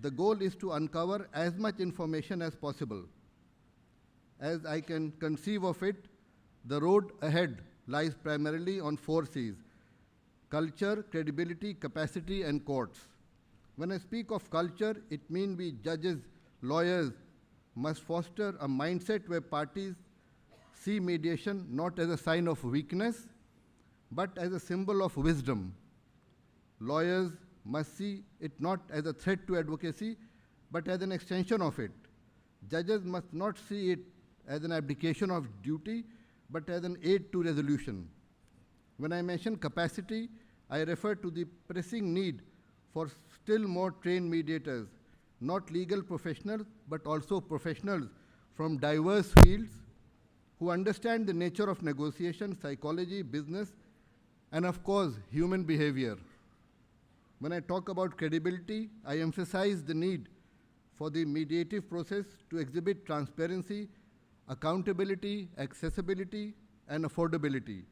The goal is to uncover as much information as possible. As I can conceive of it, the road ahead lies primarily on 4 C's: culture, credibility, capacity, and courts. When I speak of culture, it means we judges, lawyers must foster a mindset where parties see mediation not as a sign of weakness, but as a symbol of wisdom. Lawyers must see it not as a threat to advocacy, but as an extension of it. Judges must not see it as an abdication of duty, but as an aid to resolution. When I mention capacity, I refer to the pressing need for still more trained mediators, not legal professionals, but also professionals from diverse fields who understand the nature of negotiation, psychology, business, and of course, human behavior. When I talk about credibility, I emphasize the need for the mediative process to exhibit transparency, accountability, accessibility, and affordability.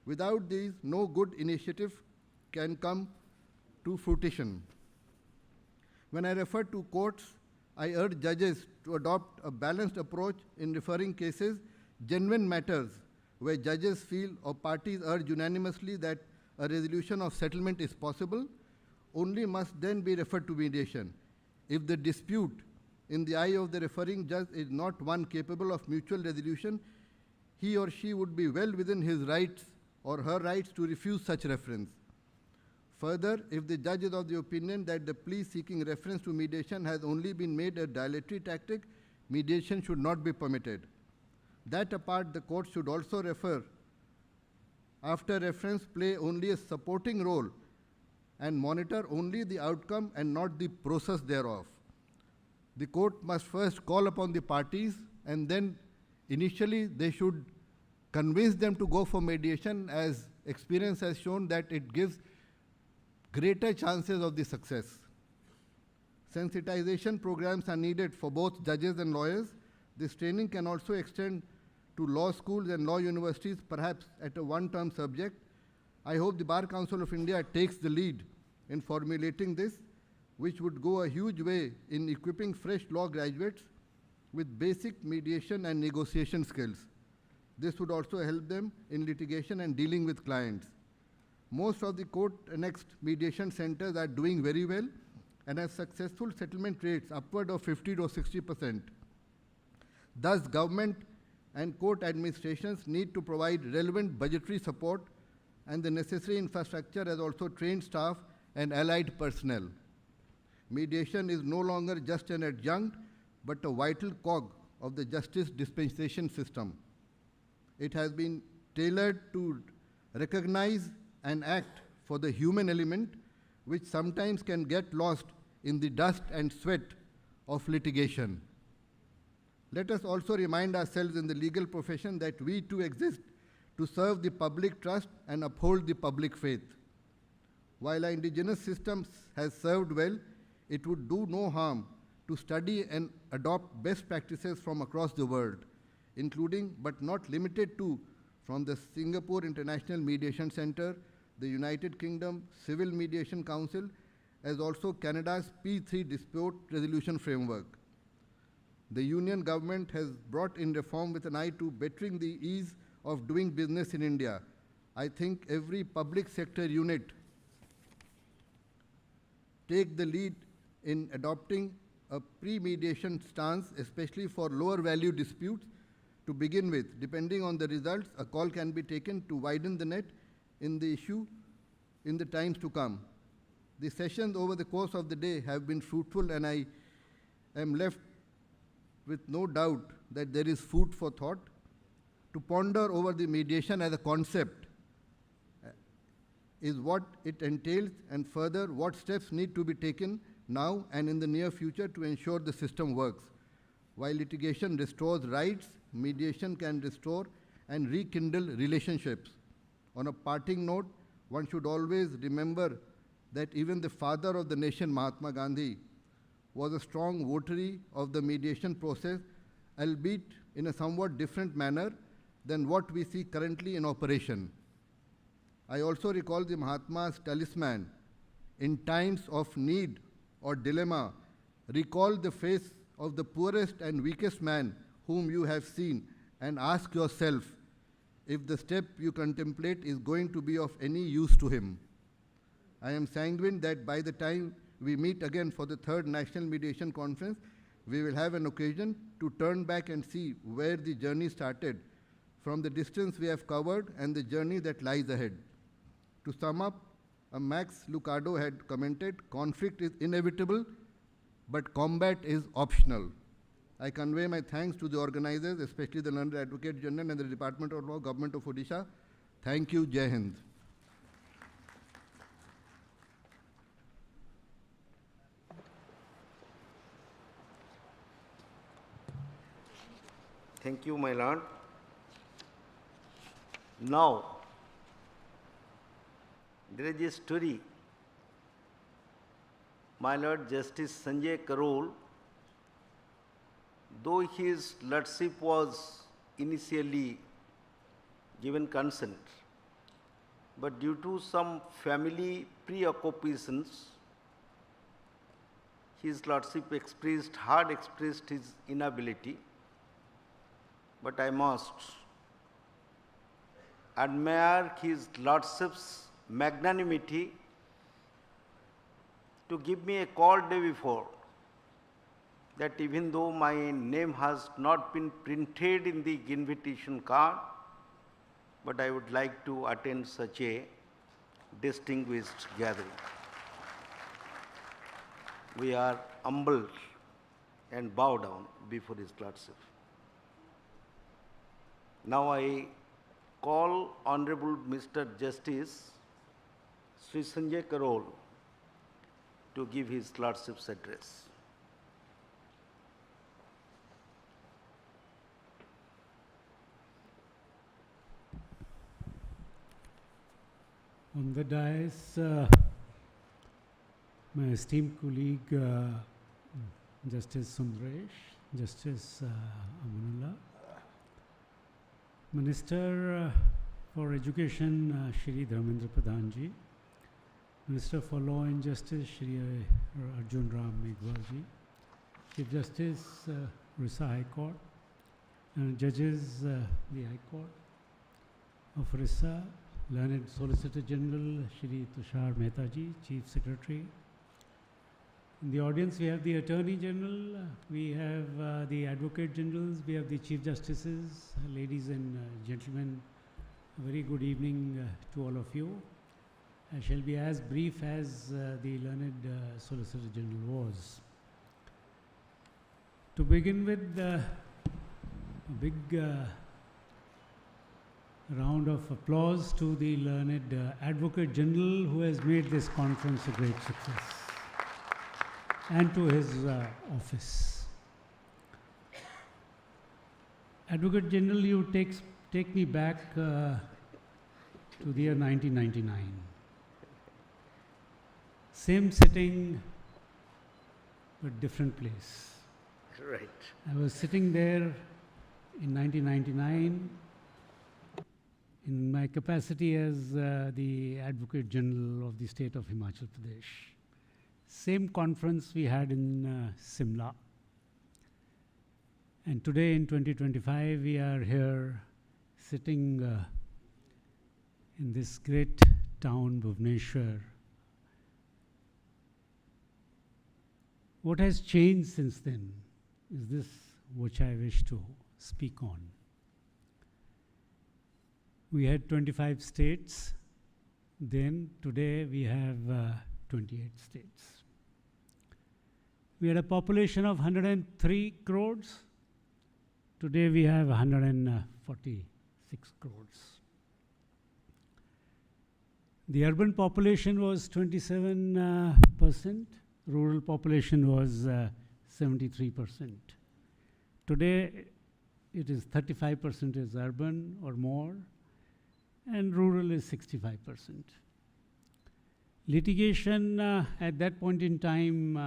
Without these, no good initiative can come to fruition. When I refer to courts, I urge judges to adopt a balanced approach in referring cases, genuine matters, where judges feel or parties urge unanimously that a resolution of settlement is possible, only must then be referred to mediation. If the dispute in the eye of the referring judge is not one capable of mutual resolution, he or she would be well within his rights or her rights to refuse such reference. Further, if the judge is of the opinion that the plea seeking reference to mediation has only been made a dilatory tactic, mediation should not be permitted. That apart, the court should also refer, after reference, play only a supporting role and monitor only the outcome and not the process thereof. The court must first call upon the parties, and then initially they should convince them to go for mediation, as experience has shown that it gives greater chances of the success. Sensitization programs are needed for both judges and lawyers. This training can also extend to law schools and law universities, perhaps at a one-term subject. I hope the Bar Council of India takes the lead in formulating this, which would go a huge way in equipping fresh law graduates with basic mediation and negotiation skills. This would also help them in litigation and dealing with clients. Most of the court-annexed mediation centers are doing very well and have successful settlement rates upward of 50 to 60%. Thus, government and court administrations need to provide relevant budgetary support and the necessary infrastructure, as also trained staff and allied personnel. Mediation is no longer just an adjunct, but a vital cog of the justice dispensation system. It has been tailored to recognize and act for the human element, which sometimes can get lost in the dust and sweat of litigation. Let us also remind ourselves in the legal profession that we too exist to serve the public trust and uphold the public faith. While our indigenous systems has served well, it would do no harm to study and adopt best practices from across the world, including but not limited to from the Singapore International Mediation Center, the United Kingdom Civil Mediation Council, as also Canada's P3 Dispute Resolution Framework. The Union government has brought in reform with an eye to bettering the ease of doing business in India. I think every public sector unit take the lead in adopting a pre-mediation stance, especially for lower value disputes. To begin with, depending on the results, a call can be taken to widen the net in the issue in the times to come. The sessions over the course of the day have been fruitful, and I am left with no doubt that there is food for thought to ponder over the mediation as a concept, is what it entails, and further what steps need to be taken now and in the near future to ensure the system works. While litigation restores rights, mediation can restore and rekindle relationships. On a parting note, one should always remember that even the father of the nation, Mahatma Gandhi, was a strong votary of the mediation process, albeit in a somewhat different manner than what we see currently in operation. I also recall the Mahatma's talisman, in times of need or dilemma, recall the face of the poorest and weakest man whom you have seen, and ask yourself if the step you contemplate is going to be of any use to him. I am sanguine that by the time we meet again for the third National Mediation Conference, we will have an occasion to turn back and see where the journey started, from the distance we have covered and the journey that lies ahead. To sum up, Max Lucado had commented, conflict is inevitable, but combat is optional. I convey my thanks to the organizers, especially the Learned Advocate General and the Department of Law, Government of Odisha. Thank you, Jai Hind. Thank you, my lord. Now, there is a story. My Lord Justice Sanjay Karol, though his lordship was initially given consent, but due to some family preoccupations, his lordship had expressed his inability. But I must admire his lordship's magnanimity to give me a call day before, that even though my name has not been printed in the invitation card, but I would like to attend such a distinguished gathering. We are humbled and bow down before his lordship. Now I call Honorable Mr. Justice Sri Sanjay Karol to give his lordship's address. On the dais, my esteemed colleague, Justice Sundresh, Justice Amanullah, Minister for Education, Shri Dharmendra Pradhan, Minister for Law and Justice, Shri Arjun Meghwal, Chief Justice, Orissa High Court, and judges, the High Court of Orissa, Learned Solicitor General, Shri Tushar, Mehta, Chief Secretary. In the audience, we have the Attorney General, we have the Advocate Generals, we have the Chief Justices, ladies and gentlemen. A very good evening to all of you. I shall be as brief as the Learned Solicitor General was. To begin with, a big round of applause to the Learned Advocate General who has made this conference a great success, and to his office. Advocate General, you take me back to the year 1999. Same sitting, but different place. Right. I was sitting there in 1999 in my capacity as the Advocate General of the state of Himachal Pradesh. Same conference we had in Simla. And today in 2025, we are here sitting in this great town, Bhubaneswar. What has changed since then is this which I wish to speak on. We had 25 states then. Today we have 28 states. We had a population of 103 crores. Today we have 146 crores. The urban population was 27%. Rural population was 73%. Today it is 35% is urban or more, and rural is 65%. Litigation at that point in time,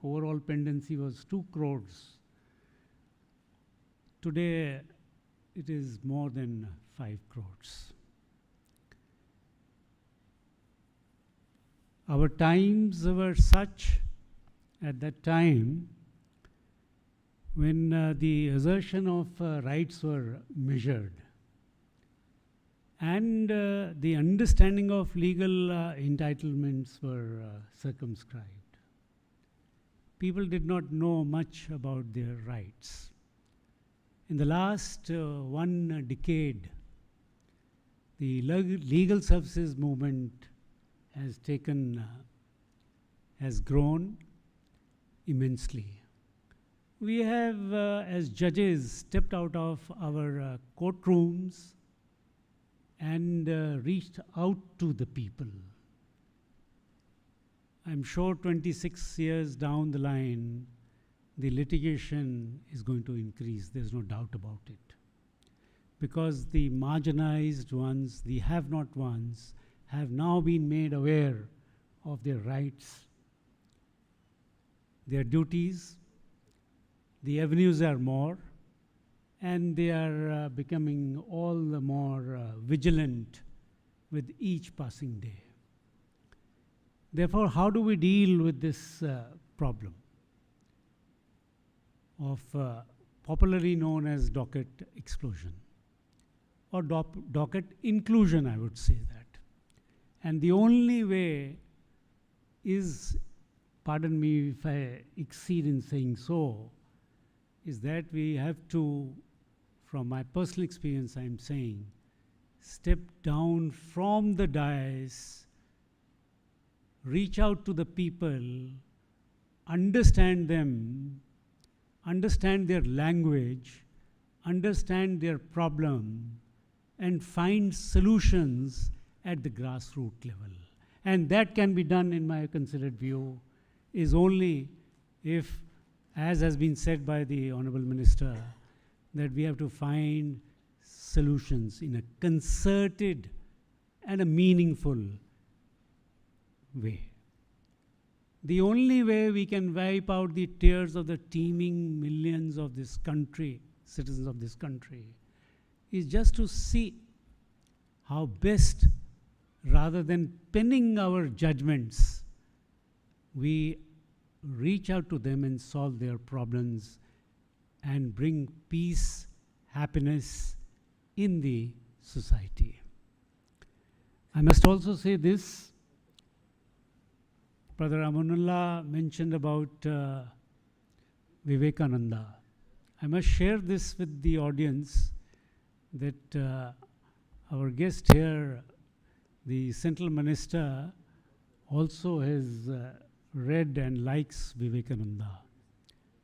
overall pendency was 2 crores. Today it is more than 5 crores. Our times were such at that time when the assertion of rights were measured and the understanding of legal entitlements were circumscribed. People did not know much about their rights. In the last one decade, the legal services movement has grown immensely. We have, as judges, stepped out of our courtrooms and reached out to the people. I'm sure 26 years down the line, the litigation is going to increase. There's no doubt about it. Because the marginalized ones, the have-not ones, have now been made aware of their rights, their duties. The avenues are more, and they are becoming all the more vigilant with each passing day. Therefore, how do we deal with this problem of popularly known as docket explosion, or docket inclusion, I would say that. And the only way is, pardon me if I exceed in saying so, is that we have to, from my personal experience I'm saying, step down from the dais, reach out to the people, understand them, understand their language, understand their problem, and find solutions at the grassroots level. And that can be done, in my considered view, is only if, as has been said by the Honorable Minister, that we have to find solutions in a concerted and a meaningful way. The only way we can wipe out the tears of the teeming millions of this country, citizens of this country, is just to see how best, rather than penning our judgments, we reach out to them and solve their problems and bring peace, happiness in the society. I must also say this. Brother Amanullah mentioned about Vivekananda. I must share this with the audience that our guest here, the Central Minister, also has read and likes Vivekananda.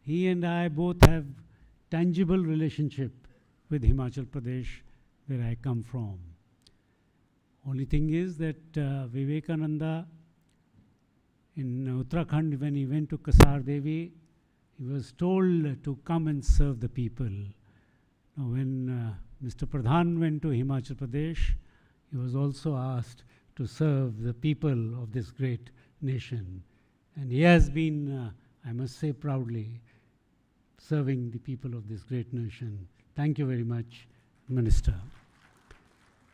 He and I both have tangible relationship with Himachal Pradesh, where I come from. Only thing is that Vivekananda, in Uttarakhand, when he went to Kasar Devi, he was told to come and serve the people. Now, when Mr. Pradhan went to Himachal Pradesh, he was also asked to serve the people of this great nation. And he has been, I must say proudly, serving the people of this great nation. Thank you very much, Minister.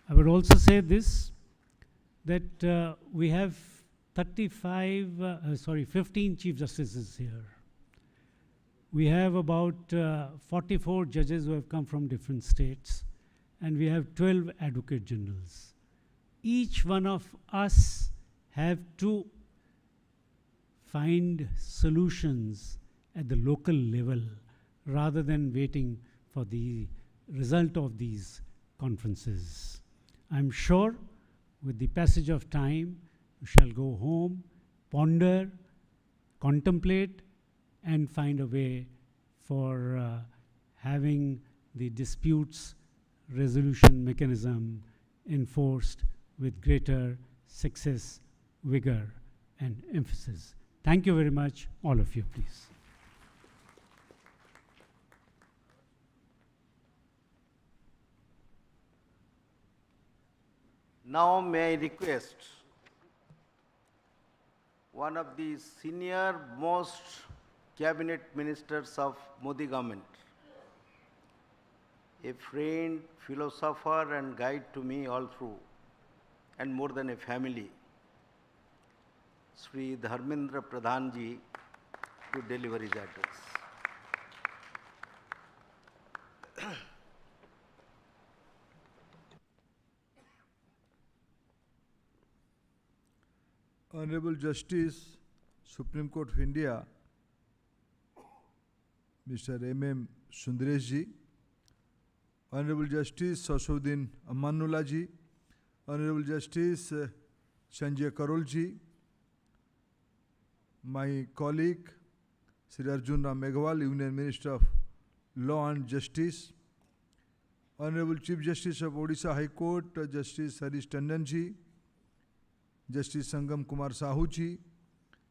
I would also say this, that we have 15 Chief Justices here. We have about 44 judges who have come from different states, and we have 12 Advocate Generals. Each one of us have to find solutions at the local level rather than waiting for the result of these conferences. I'm sure with the passage of time, we shall go home, ponder, contemplate, and find a way for having the disputes resolution mechanism enforced with greater success, vigor, and emphasis. Thank you very much, all of you, please. Now may I request one of the senior most cabinet ministers of Modi government, a friend, philosopher and guide to me all through, and more than a family, Shri Dharmendra Pradhan ji, to deliver his address. Honorable Justice, Supreme Court of India, Mr. M.M. Sundresh ji, Honorable Justice Sasuddin Amanullah ji, Honorable Justice Sanjay Karol ji, my colleague Shri Arjun Meghwal, Union Minister of Law and Justice, Honorable Chief Justice of Odisha High Court, Justice Harish Tandon ji, Justice Sangam Kumar Sahoo ji,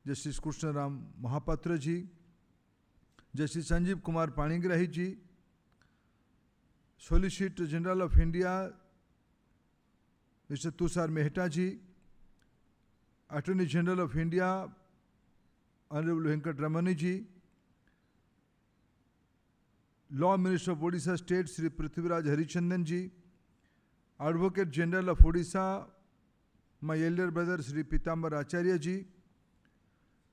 Justice Krushna Mohapatra ji, Justice Sanjeeb Kumar Panigrahi ji, Solicitor General of India, Mr. Tushar Mehta ji, Attorney General of India, Honorable Venkatramani ji, Law Minister of Odisha State, Shri Prithviraj Harichandan ji, Advocate General of Odisha, my elder brother Shri Pitambar Acharya ji,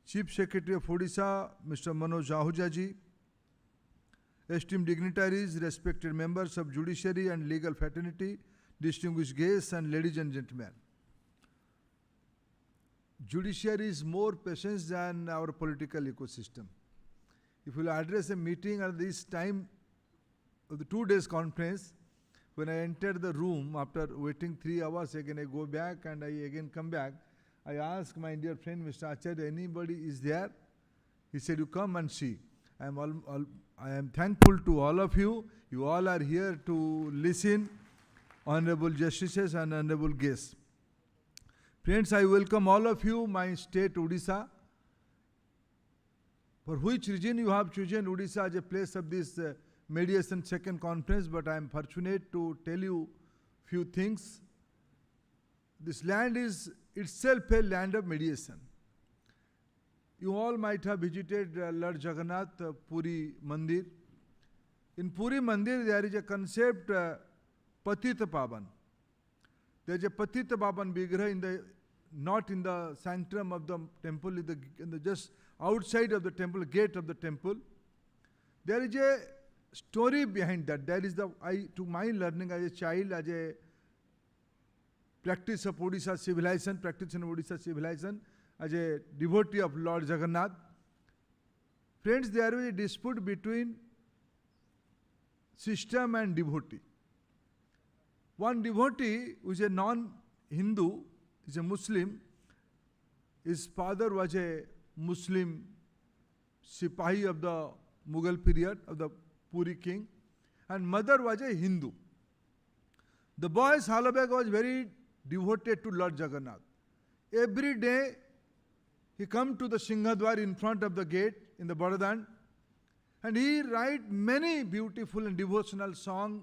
Chief Secretary of Odisha, Mr. Manoj Ahuja ji, esteemed dignitaries, respected members of judiciary and legal fraternity, distinguished guests and ladies and gentlemen. Judiciary is more patient than our political ecosystem. If you will address a meeting at this time of the 2 days conference, when I entered the room after waiting 3 hours, again I go back and I again come back, I asked my dear friend Mr. Acharya, anybody is there? He said, you come and see. I am thankful to all of you. You all are here to listen, honorable justices and honorable guests. Friends, I welcome all of you, my state Odisha. For which reason you have chosen Odisha as a place of this mediation second conference, but I am fortunate to tell you few things. This land is itself a land of mediation. You all might have visited Lord Jagannath Puri Mandir. In Puri Mandir there is a concept Patita Pavan. There is a Patita Pavan Vigraha not in the sanctum of the temple, in the just outside of the temple, gate of the temple. There is a story behind that. That is to my learning as a child, as a practice of Odisha civilization, practice in Odisha civilization, as a devotee of Lord Jagannath. Friends, there is a dispute between system and devotee. One devotee who is a non-Hindu, is a Muslim, his father was a Muslim Sipahi of the Mughal period, of the Puri king, and mother was a Hindu. The boy Salabeg was very devoted to Lord Jagannath. Every day he come to the Singhadwar in front of the gate in the Pradhan, and he write many beautiful and devotional songs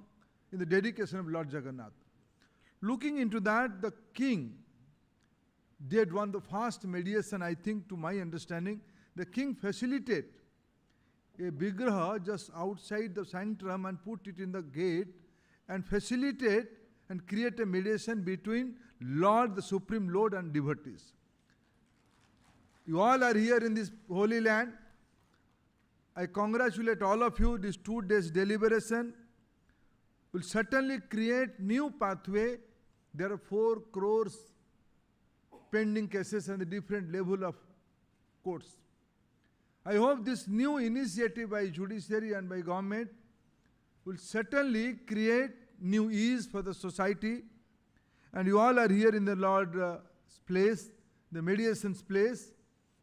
in the dedication of Lord Jagannath. Looking into that, the king did one the first mediation, I think, to my understanding. The king facilitated a vigraha just outside the sanctum and put it in the gate and facilitate and create a mediation between Lord, the Supreme Lord, and devotees. You all are here in this holy land. I congratulate all of you. This 2 days deliberation will certainly create new pathway. There are 4 crores pending cases and the different level of courts. I hope this new initiative by judiciary and by government will certainly create new ease for the society. And you all are here in the Lord's place, the mediation's place.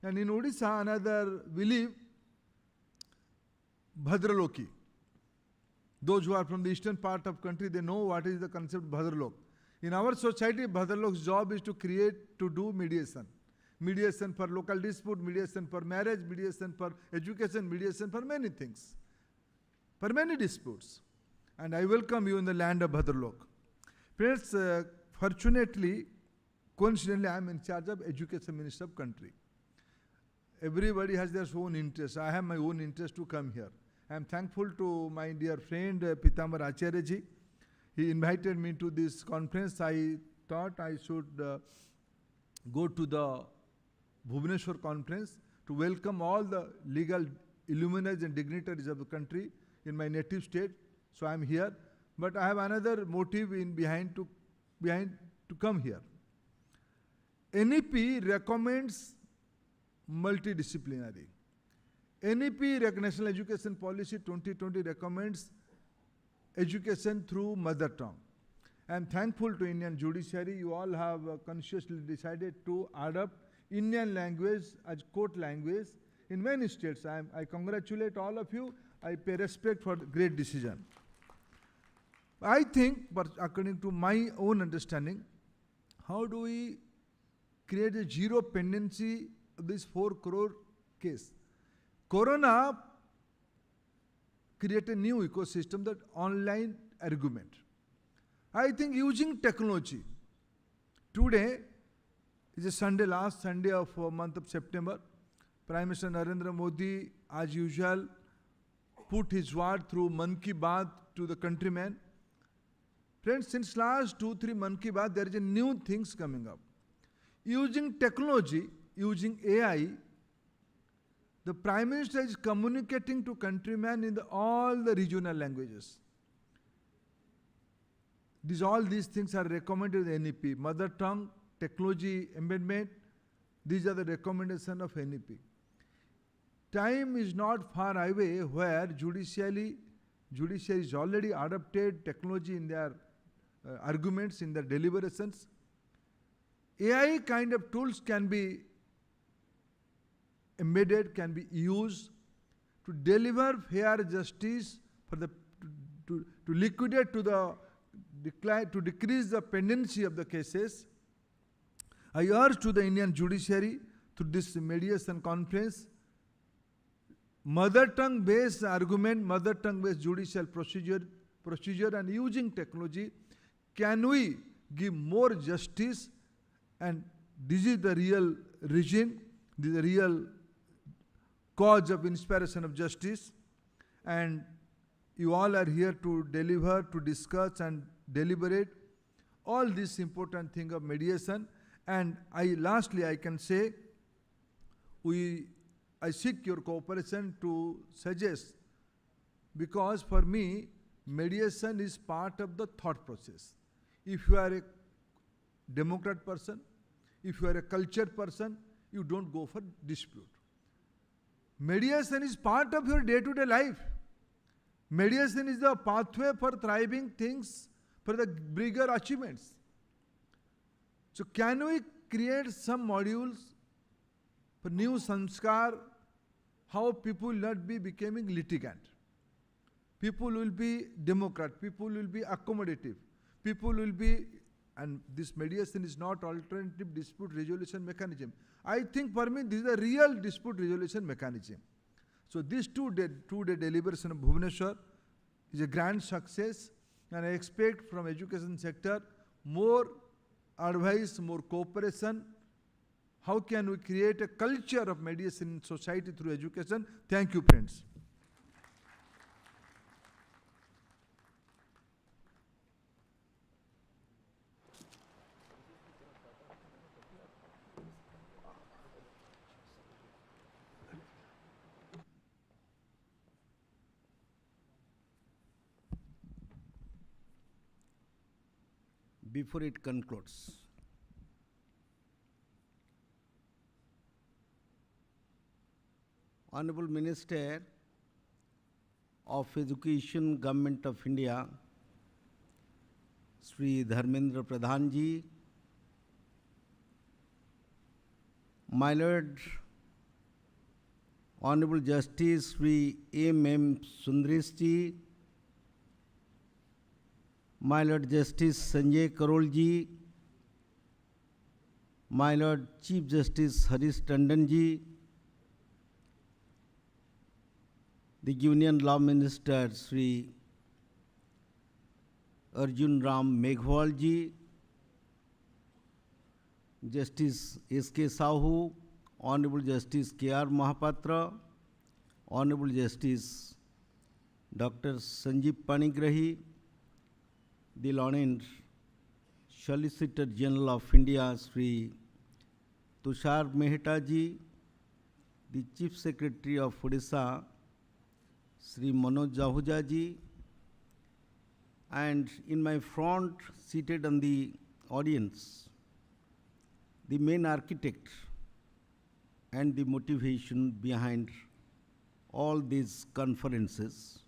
And in Odisha, another belief, Bhadraloki. Those who are from the eastern part of country, they know what is the concept Bhadralok. In our society, Bhadralok's job is to do mediation. Mediation for local dispute, mediation for marriage, mediation for education, mediation for many things, for many disputes. And I welcome you in the land of Bhadralok. Friends, fortunately, coincidentally, I am in charge of Education Minister of country. Everybody has their own interest. I have my own interest to come here. I am thankful to my dear friend Pitambar Acharya ji. He invited me to this conference. I thought I should go to the Bhubaneswar conference to welcome all the legal illuminaries and dignitaries of the country in my native state. So I am here. But I have another motive behind to come here. NEP recommends multidisciplinary. NEP, National Education Policy 2020, recommends education through mother tongue. I am thankful to Indian judiciary. You all have consciously decided to adopt Indian language as court language in many states. I congratulate all of you. I pay respect for the great decision. I think, but according to my own understanding, how do we create a zero pendency of this 4 crore case? Corona created a new ecosystem, that online argument. I think using technology. Today is a Sunday, last Sunday of month of September. Prime Minister Narendra Modi, as usual, put his word through Man Ki Baat to the countrymen. Friends, since last 2-3 Man Ki Baat, there is a new things coming up. Using technology, using AI, the Prime Minister is communicating to countrymen in all the regional languages. All these things are recommended in NEP. Mother tongue, technology embedment, these are the recommendations of NEP. Time is not far away where judiciary is already adopted technology in their arguments, in their deliberations. AI kind of tools can be embedded, can be used to deliver fair justice, for the to liquidate to the decline, to decrease the pendency of the cases. I urge to the Indian judiciary through this mediation conference, mother tongue based argument, mother tongue based judicial procedure and using technology, can we give more justice? And this is the real reason, this is the real cause of inspiration of justice. And you all are here to deliver, to discuss and deliberate all this important thing of mediation. And lastly, I can say, I seek your cooperation to suggest, because for me, mediation is part of the thought process. If you are a democrat person, if you are a cultured person, you don't go for dispute. Mediation is part of your day-to-day life. Mediation is the pathway for thriving things, for the bigger achievements. So can we create some modules for new sanskar, how people will not be becoming litigant? People will be democrat, people will be accommodative, people will be, and this mediation is not alternative dispute resolution mechanism. I think for me this is a real dispute resolution mechanism. So this two-day deliberation of Bhubaneswar is a grand success, and I expect from education sector more advice, more cooperation. How can we create a culture of mediation in society through education? Thank you, friends. Before it concludes, Honorable Minister of Education, Government of India, Shri Dharmendra Pradhan ji, my Lord Honorable Justice Shri M. Sundresh ji, my Lord Justice Sanjay Karol ji, my Lord Chief Justice Harish Tandon ji, the Union Law Minister Shri Arjun Meghwal ji, Justice S.K. Sahoo, Honorable Justice K.R. Mohapatra, Honorable Justice Dr. Sanjeeb Panigrahi, the Learned Solicitor General of India, Shri Tushar Mehta ji, the Chief Secretary of Odisha, Shri Manoj Jahuja ji, and in my front, seated on the audience, the main architect and the motivation behind all these conferences,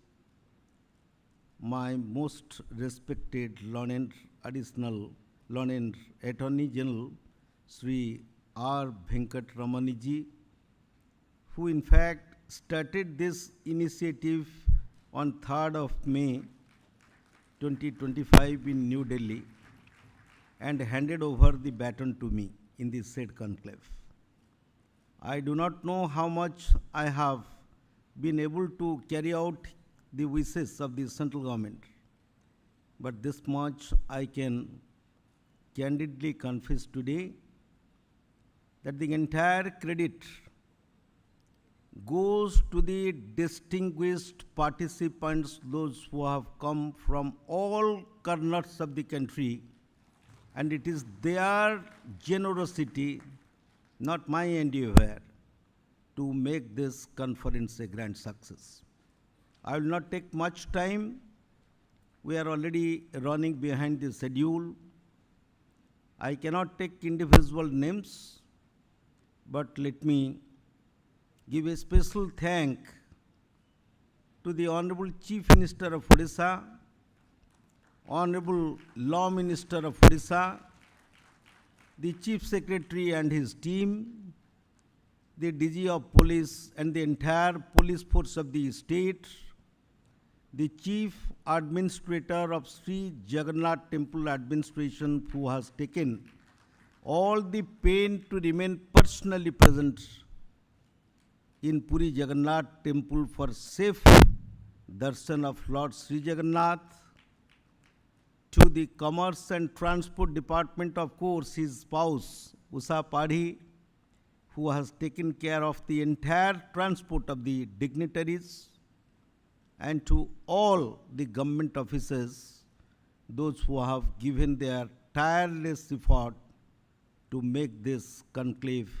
my most respected learned Attorney General, Shri R. Venkataramaniji, who in fact started this initiative on 3rd of May 2025 in New Delhi and handed over the baton to me in the said conclave. I do not know how much I have been able to carry out the wishes of the central government, but this much I can candidly confess today, that the entire credit goes to the distinguished participants, those who have come from all corners of the country, and it is their generosity, not my endeavor, to make this conference a grand success. I will not take much time. We are already running behind the schedule. I cannot take individual names, but let me give a special thank to the Honorable Chief Minister of Odisha, Honorable Law Minister of Odisha, the Chief Secretary and his team, the DG of Police and the entire police force of the state, the Chief Administrator of Sri Jagannath Temple Administration, who has taken all the pain to remain personally present in Puri Jagannath Temple for safe darshan of Lord Sri Jagannath, to the Commerce and Transport Department, of course, his spouse, Usha Padhi, who has taken care of the entire transport of the dignitaries, and to all the government officers, those who have given their tireless effort to make this conclave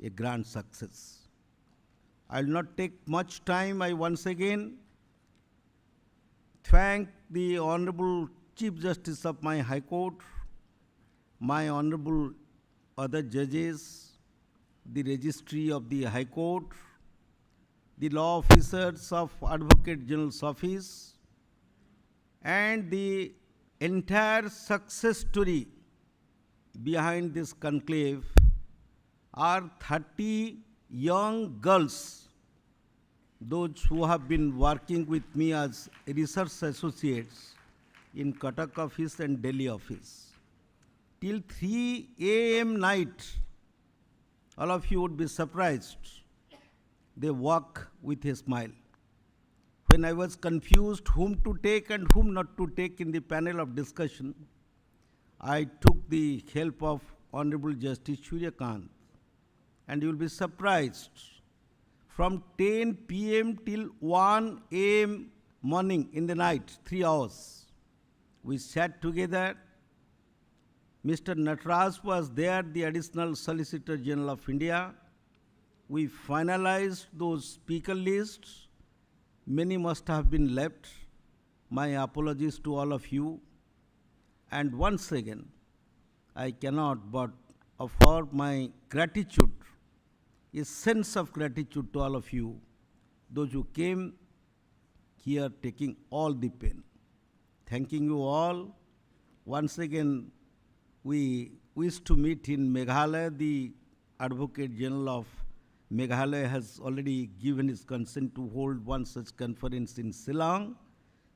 a grand success. I will not take much time. I once again thank the Honorable Chief Justice of my High Court, my Honorable other judges, the Registry of the High Court, the law officers of Advocate General's Office, and the entire success story behind this conclave are 30 young girls, those who have been working with me as research associates in Cuttack office and Delhi office. Till 3 a.m. night, all of you would be surprised, they walk with a smile. When I was confused whom to take and whom not to take in the panel of discussion, I took the help of Honorable Justice Suryakant, and you will be surprised. From 10 p.m. till 1 a.m. morning in the night, 3 hours, we sat together. Mr. Nataraj was there, the Additional Solicitor General of India. We finalized those speaker lists. Many must have been left. My apologies to all of you. And once again, I cannot but offer my gratitude, a sense of gratitude to all of you, those who came here taking all the pain. Thanking you all. Once again, we wish to meet in Meghalaya. The Advocate General of Meghalaya has already given his consent to hold one such conference in Shillong.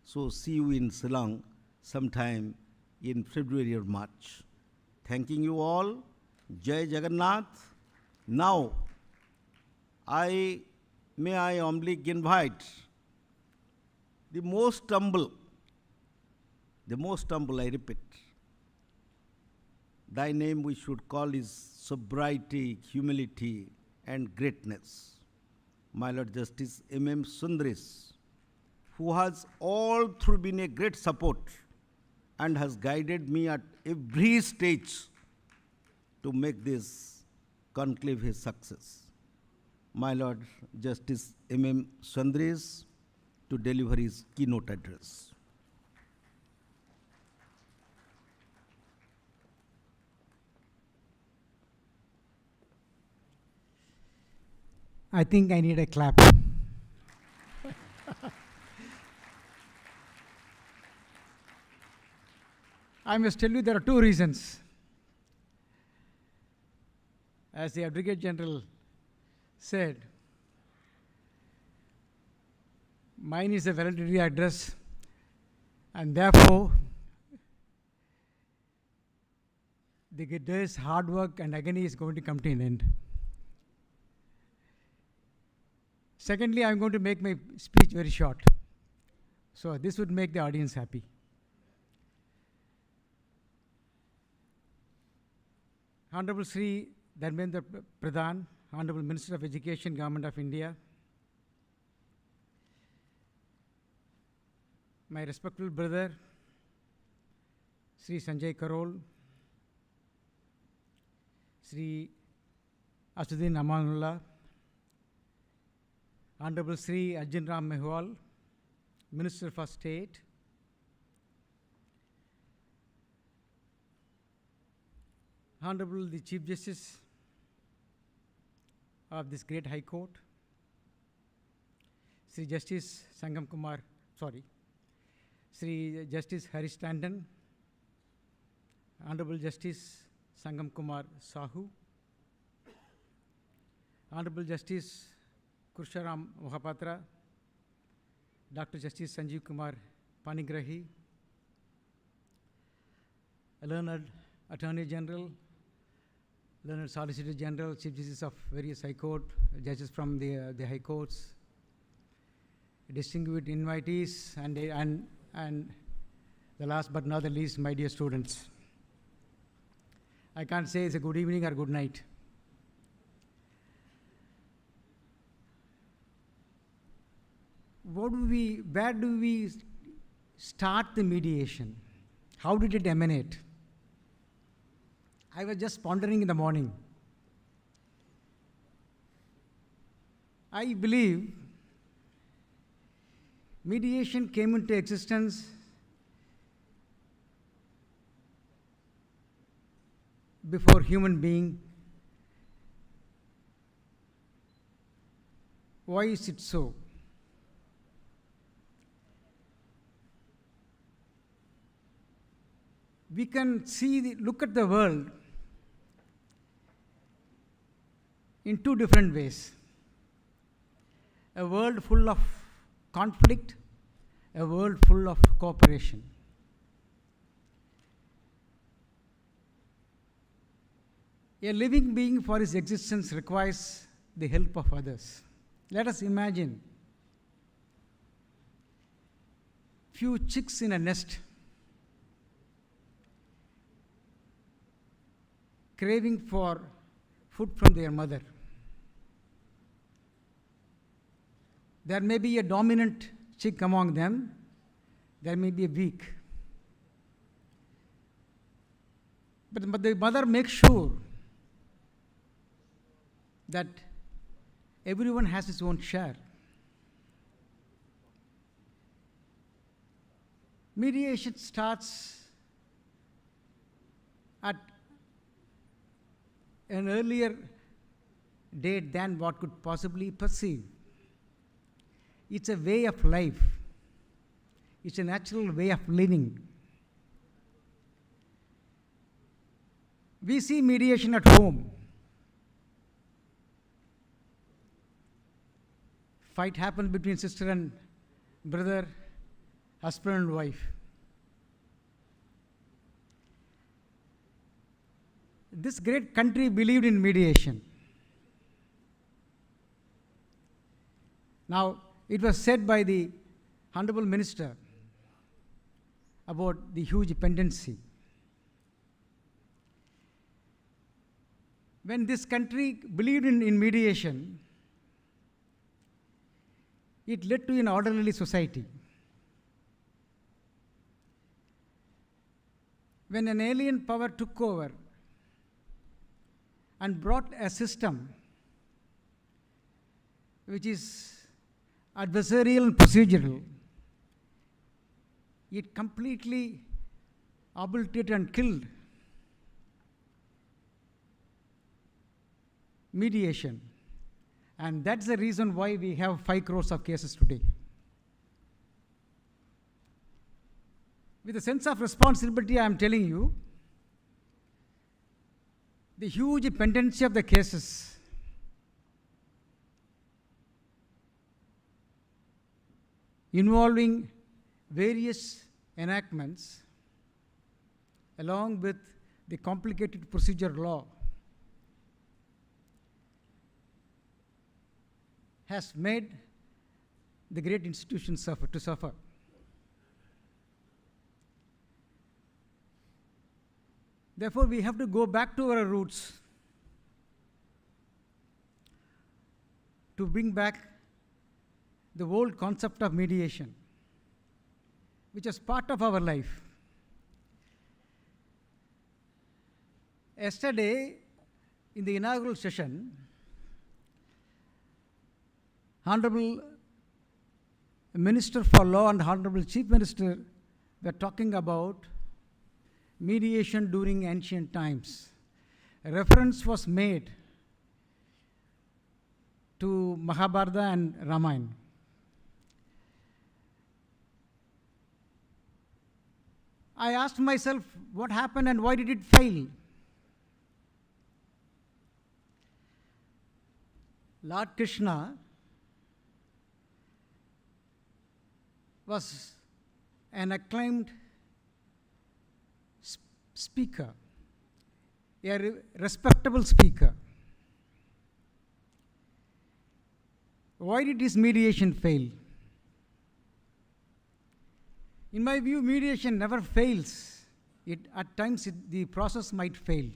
So see you in Shillong sometime in February or March. Thanking you all. Jai Jagannath. Now, I humbly invite the most humble, I repeat, thy name we should call is sobriety, humility, and greatness. My Lord Justice M.M. Sundresh, who has all through been a great support and has guided me at every stage to make this conclave a success. My Lord Justice M.M. Sundresh to deliver his keynote address. I think I need a clap. I must tell you there are two reasons. As the Advocate General said, mine is a valedictory address, and therefore the day's hard work and agony is going to come to an end. Secondly, I'm going to make my speech very short. So this would make the audience happy. Honorable Shri Dharmendra Pradhan, Honorable Minister of Education, Government of India, my respectful brother, Shri Sanjay Karol, Shri Asuddin Amanullah, Honorable Shri Arjun Meghwal, Minister for State, Honorable the Chief Justice of this great High Court, Shri Justice Sangam Kumar, Shri Justice Harish Tandon, Honorable Justice Sangam Kumar Sahoo, Honorable Justice Krushna Mohapatra, Dr. Justice Sanjeeb Kumar Panigrahi, learned Attorney General, learned Solicitor General, Chief Justice of various High Court, judges from the High Courts, distinguished invitees, and the last but not the least, my dear students. I can't say it's a good evening or good night. Where do we start the mediation? How did it emanate? I was just pondering in the morning. I believe mediation came into existence before human being. Why is it so? We can look at the world in two different ways. A world full of conflict, a world full of cooperation. A living being for his existence requires the help of others. Let us imagine few chicks in a nest craving for food from their mother. There may be a dominant chick among them, there may be a weak. But the mother makes sure that everyone has his own share. Mediation starts at an earlier date than what could possibly perceive. It's a way of life. It's a natural way of living. We see mediation at home. Fight happens between sister and brother, husband and wife. This great country believed in mediation. Now, it was said by the Hon'ble Minister about the huge dependency. When this country believed in mediation, it led to an orderly society. When an alien power took over and brought a system which is adversarial and procedural, it completely obliterated and killed mediation. And that's the reason why we have 5 crores of cases today. With a sense of responsibility, I am telling you, the huge pendency of the cases involving various enactments along with the complicated procedure law has made the great institutions suffer. Therefore, we have to go back to our roots to bring back the old concept of mediation, which is part of our life. Yesterday, in the inaugural session, Honorable Minister for Law and Honorable Chief Minister were talking about mediation during ancient times. A reference was made to Mahabharata and Ramayana. I asked myself, what happened and why did it fail? Lord Krishna was an acclaimed speaker, a respectable speaker. Why did his mediation fail? In my view, mediation never fails. At times, the process might fail.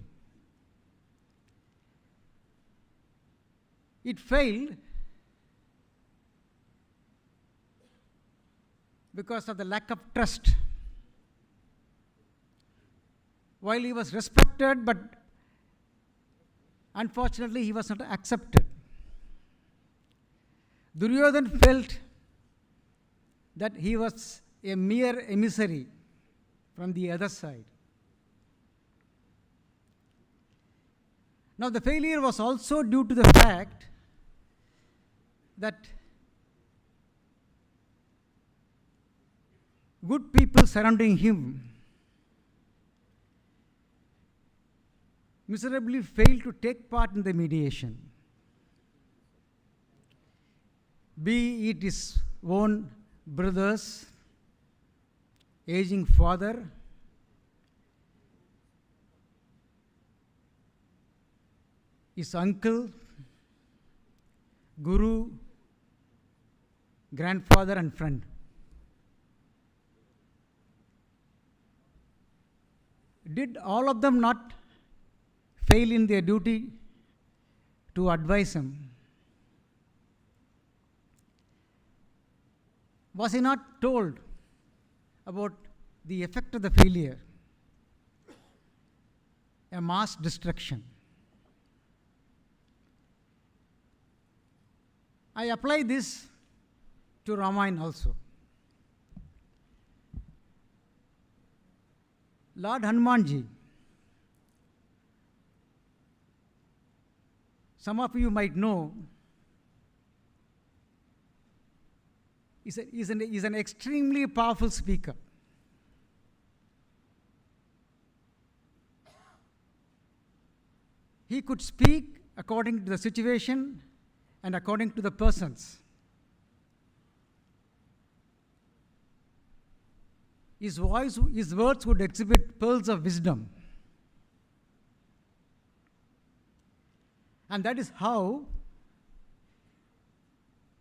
It failed because of the lack of trust. While he was respected, but unfortunately he was not accepted. Duryodhan felt that he was a mere emissary from the other side. Now the failure was also due to the fact that good people surrounding him miserably failed to take part in the mediation. Be it his own brothers, aging father, his uncle, guru, grandfather and friend. Did all of them not fail in their duty to advise him? Was he not told about the effect of the failure? A mass destruction. I apply this to Ramayana also. Lord Hanumanji, some of you might know, is an extremely powerful speaker. He could speak according to the situation and according to the persons. His words would exhibit pearls of wisdom. And that is how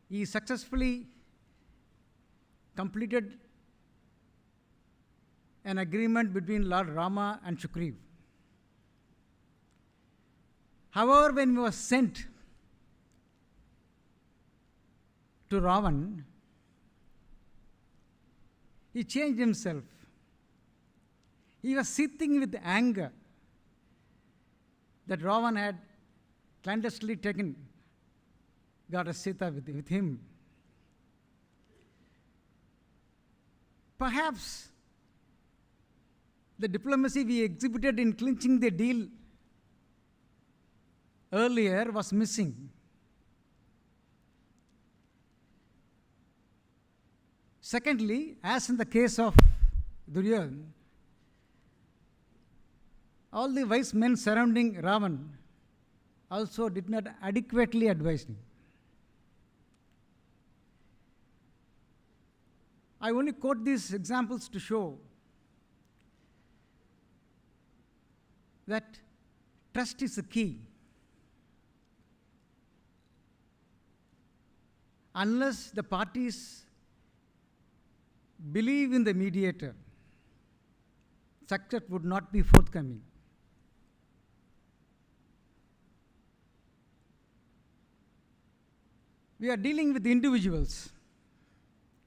he successfully completed an agreement between Lord Rama and Sugriva. However, when he was sent to Ravan, he changed himself. He was seething with anger that Ravan had clandestinely taken Goddess Sita with him. Perhaps the diplomacy we exhibited in clinching the deal earlier was missing. Secondly, as in the case of Duryodhana, all the wise men surrounding Ravan also did not adequately advise him. I only quote these examples to show that trust is the key. Unless the parties believe in the mediator, success would not be forthcoming. We are dealing with individuals.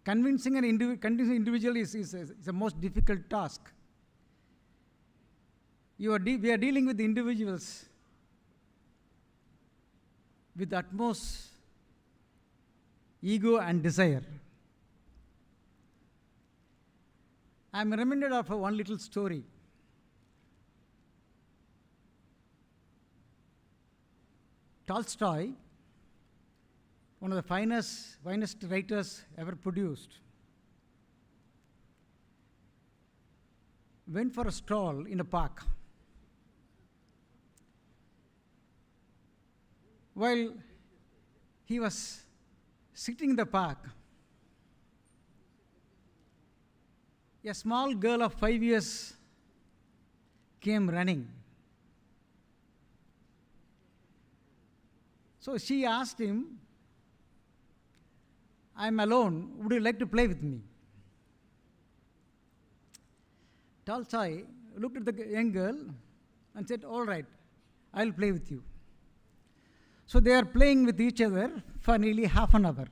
Convincing an individual is the most difficult task. We are dealing with individuals with utmost ego and desire. I am reminded of one little story. Tolstoy, one of the finest writers ever produced, went for a stroll in a park. While he was sitting in the park, a small girl of 5 years came running. So she asked him, "I'm alone, would you like to play with me?" Tolstoy looked at the young girl and said, "All right, I'll play with you." So they are playing with each other for nearly half an hour.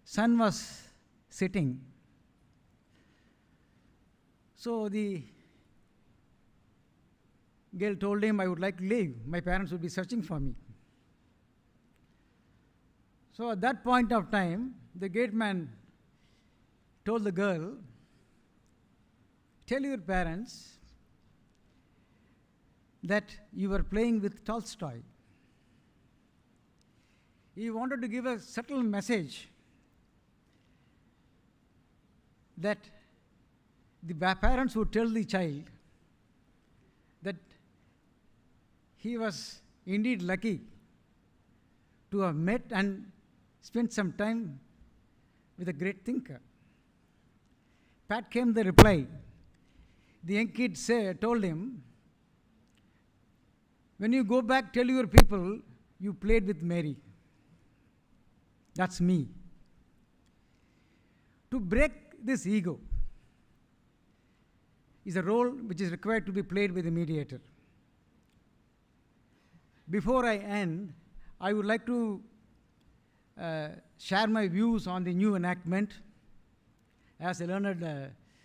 Sun was setting. So the girl told him, "I would like to leave. My parents would be searching for me." So at that point of time, the gate man told the girl, "Tell your parents that you were playing with Tolstoy." He wanted to give a subtle message that the parents would tell the child that he was indeed lucky to have met and spent some time with a great thinker. Pat came the reply. The young kid told him, "When you go back, tell your people you played with Mary. That's me." To break this ego is a role which is required to be played by the mediator. Before I end, I would like to share my views on the new enactment. As the learned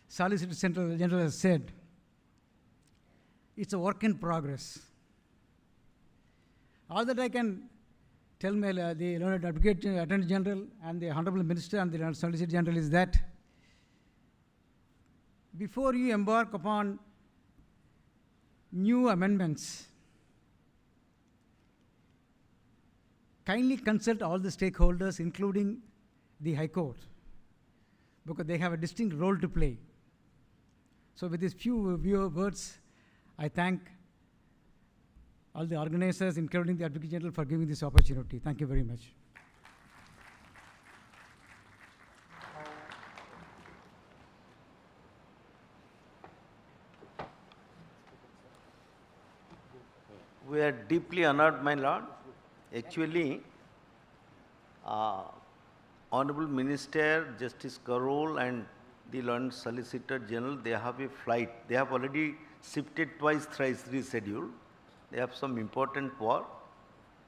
Solicitor General has said, it's a work in progress. All that I can tell the learned Advocate Attorney General and the Honorable Minister and the learned Solicitor General is that before you embark upon new amendments, kindly consult all the stakeholders, including the High Court, because they have a distinct role to play. So with these few words, I thank all the organizers, including the Advocate General, for giving this opportunity. Thank you very much. We are deeply honored, my lord. Actually, Honorable Minister, Justice Karol and the learned Solicitor General, they have a flight. They have already shifted twice, thrice rescheduled. They have some important work.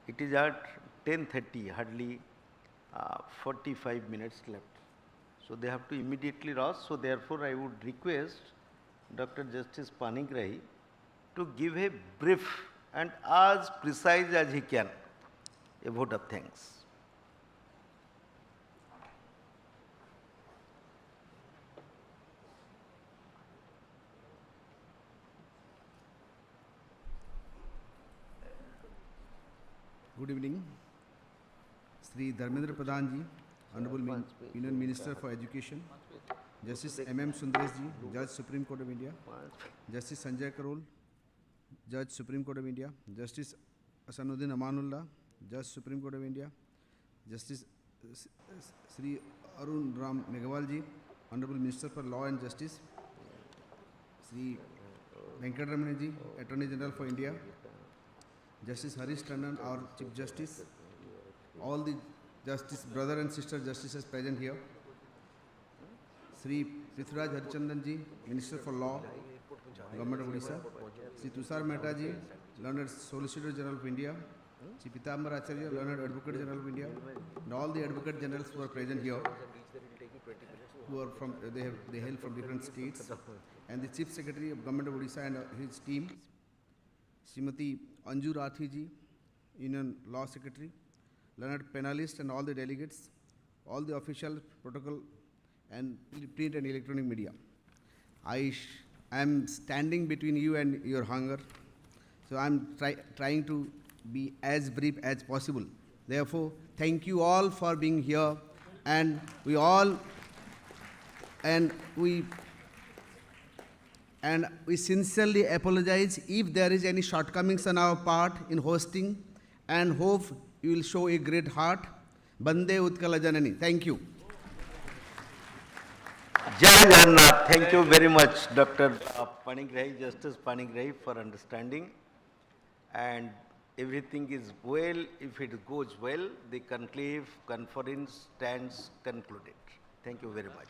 It is at 10:30, hardly 45 minutes left. So they have to immediately rush. So therefore, I would request Dr. Justice Panigrahi to give a brief and as precise as he can a vote of thanks. Good evening. Shri Dharmendra Pradhan ji, Honorable Union Minister for Education, Justice M.M. Sundresh ji, Judge Supreme Court of India, Justice Sanjay Karol, Judge Supreme Court of India, Justice Asanuddin Amanullah, Judge Supreme Court of India, Justice Shri Arun Ram Meghwal ji, Honorable Minister for Law and Justice, Shri Venkatramani ji, Attorney General for India, Justice Harish Tandon, our Chief Justice, all the Justice brother and sister justices present here, Shri Prithviraj Harichandan ji, Minister for Law, Government of Odisha, Shri Tushar Mehta ji, Learned Solicitor General of India, Shri Pitambar Acharya, Learned Advocate General of India, and all the Advocate Generals who are present here, who are from, they hail from different states, and the Chief Secretary of Government of Odisha and his team, Srimati Anju Rathi ji, Union Law Secretary, learned panelists and all the delegates, all the official protocol and print and electronic media. I am standing between you and your hunger, so I am trying to be as brief as possible. Therefore, thank you all for being here, and we sincerely apologize if there is any shortcomings on our part in hosting, and hope you will show a great heart. Bande Utkala Janani. Thank you. Jai Jagannath. Thank you very much, Dr. Panigrahi, Justice Panigrahi, for understanding. And everything is well. If it goes well, the conclave conference stands concluded. Thank you very much.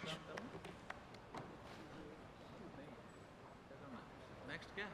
Next, yeah.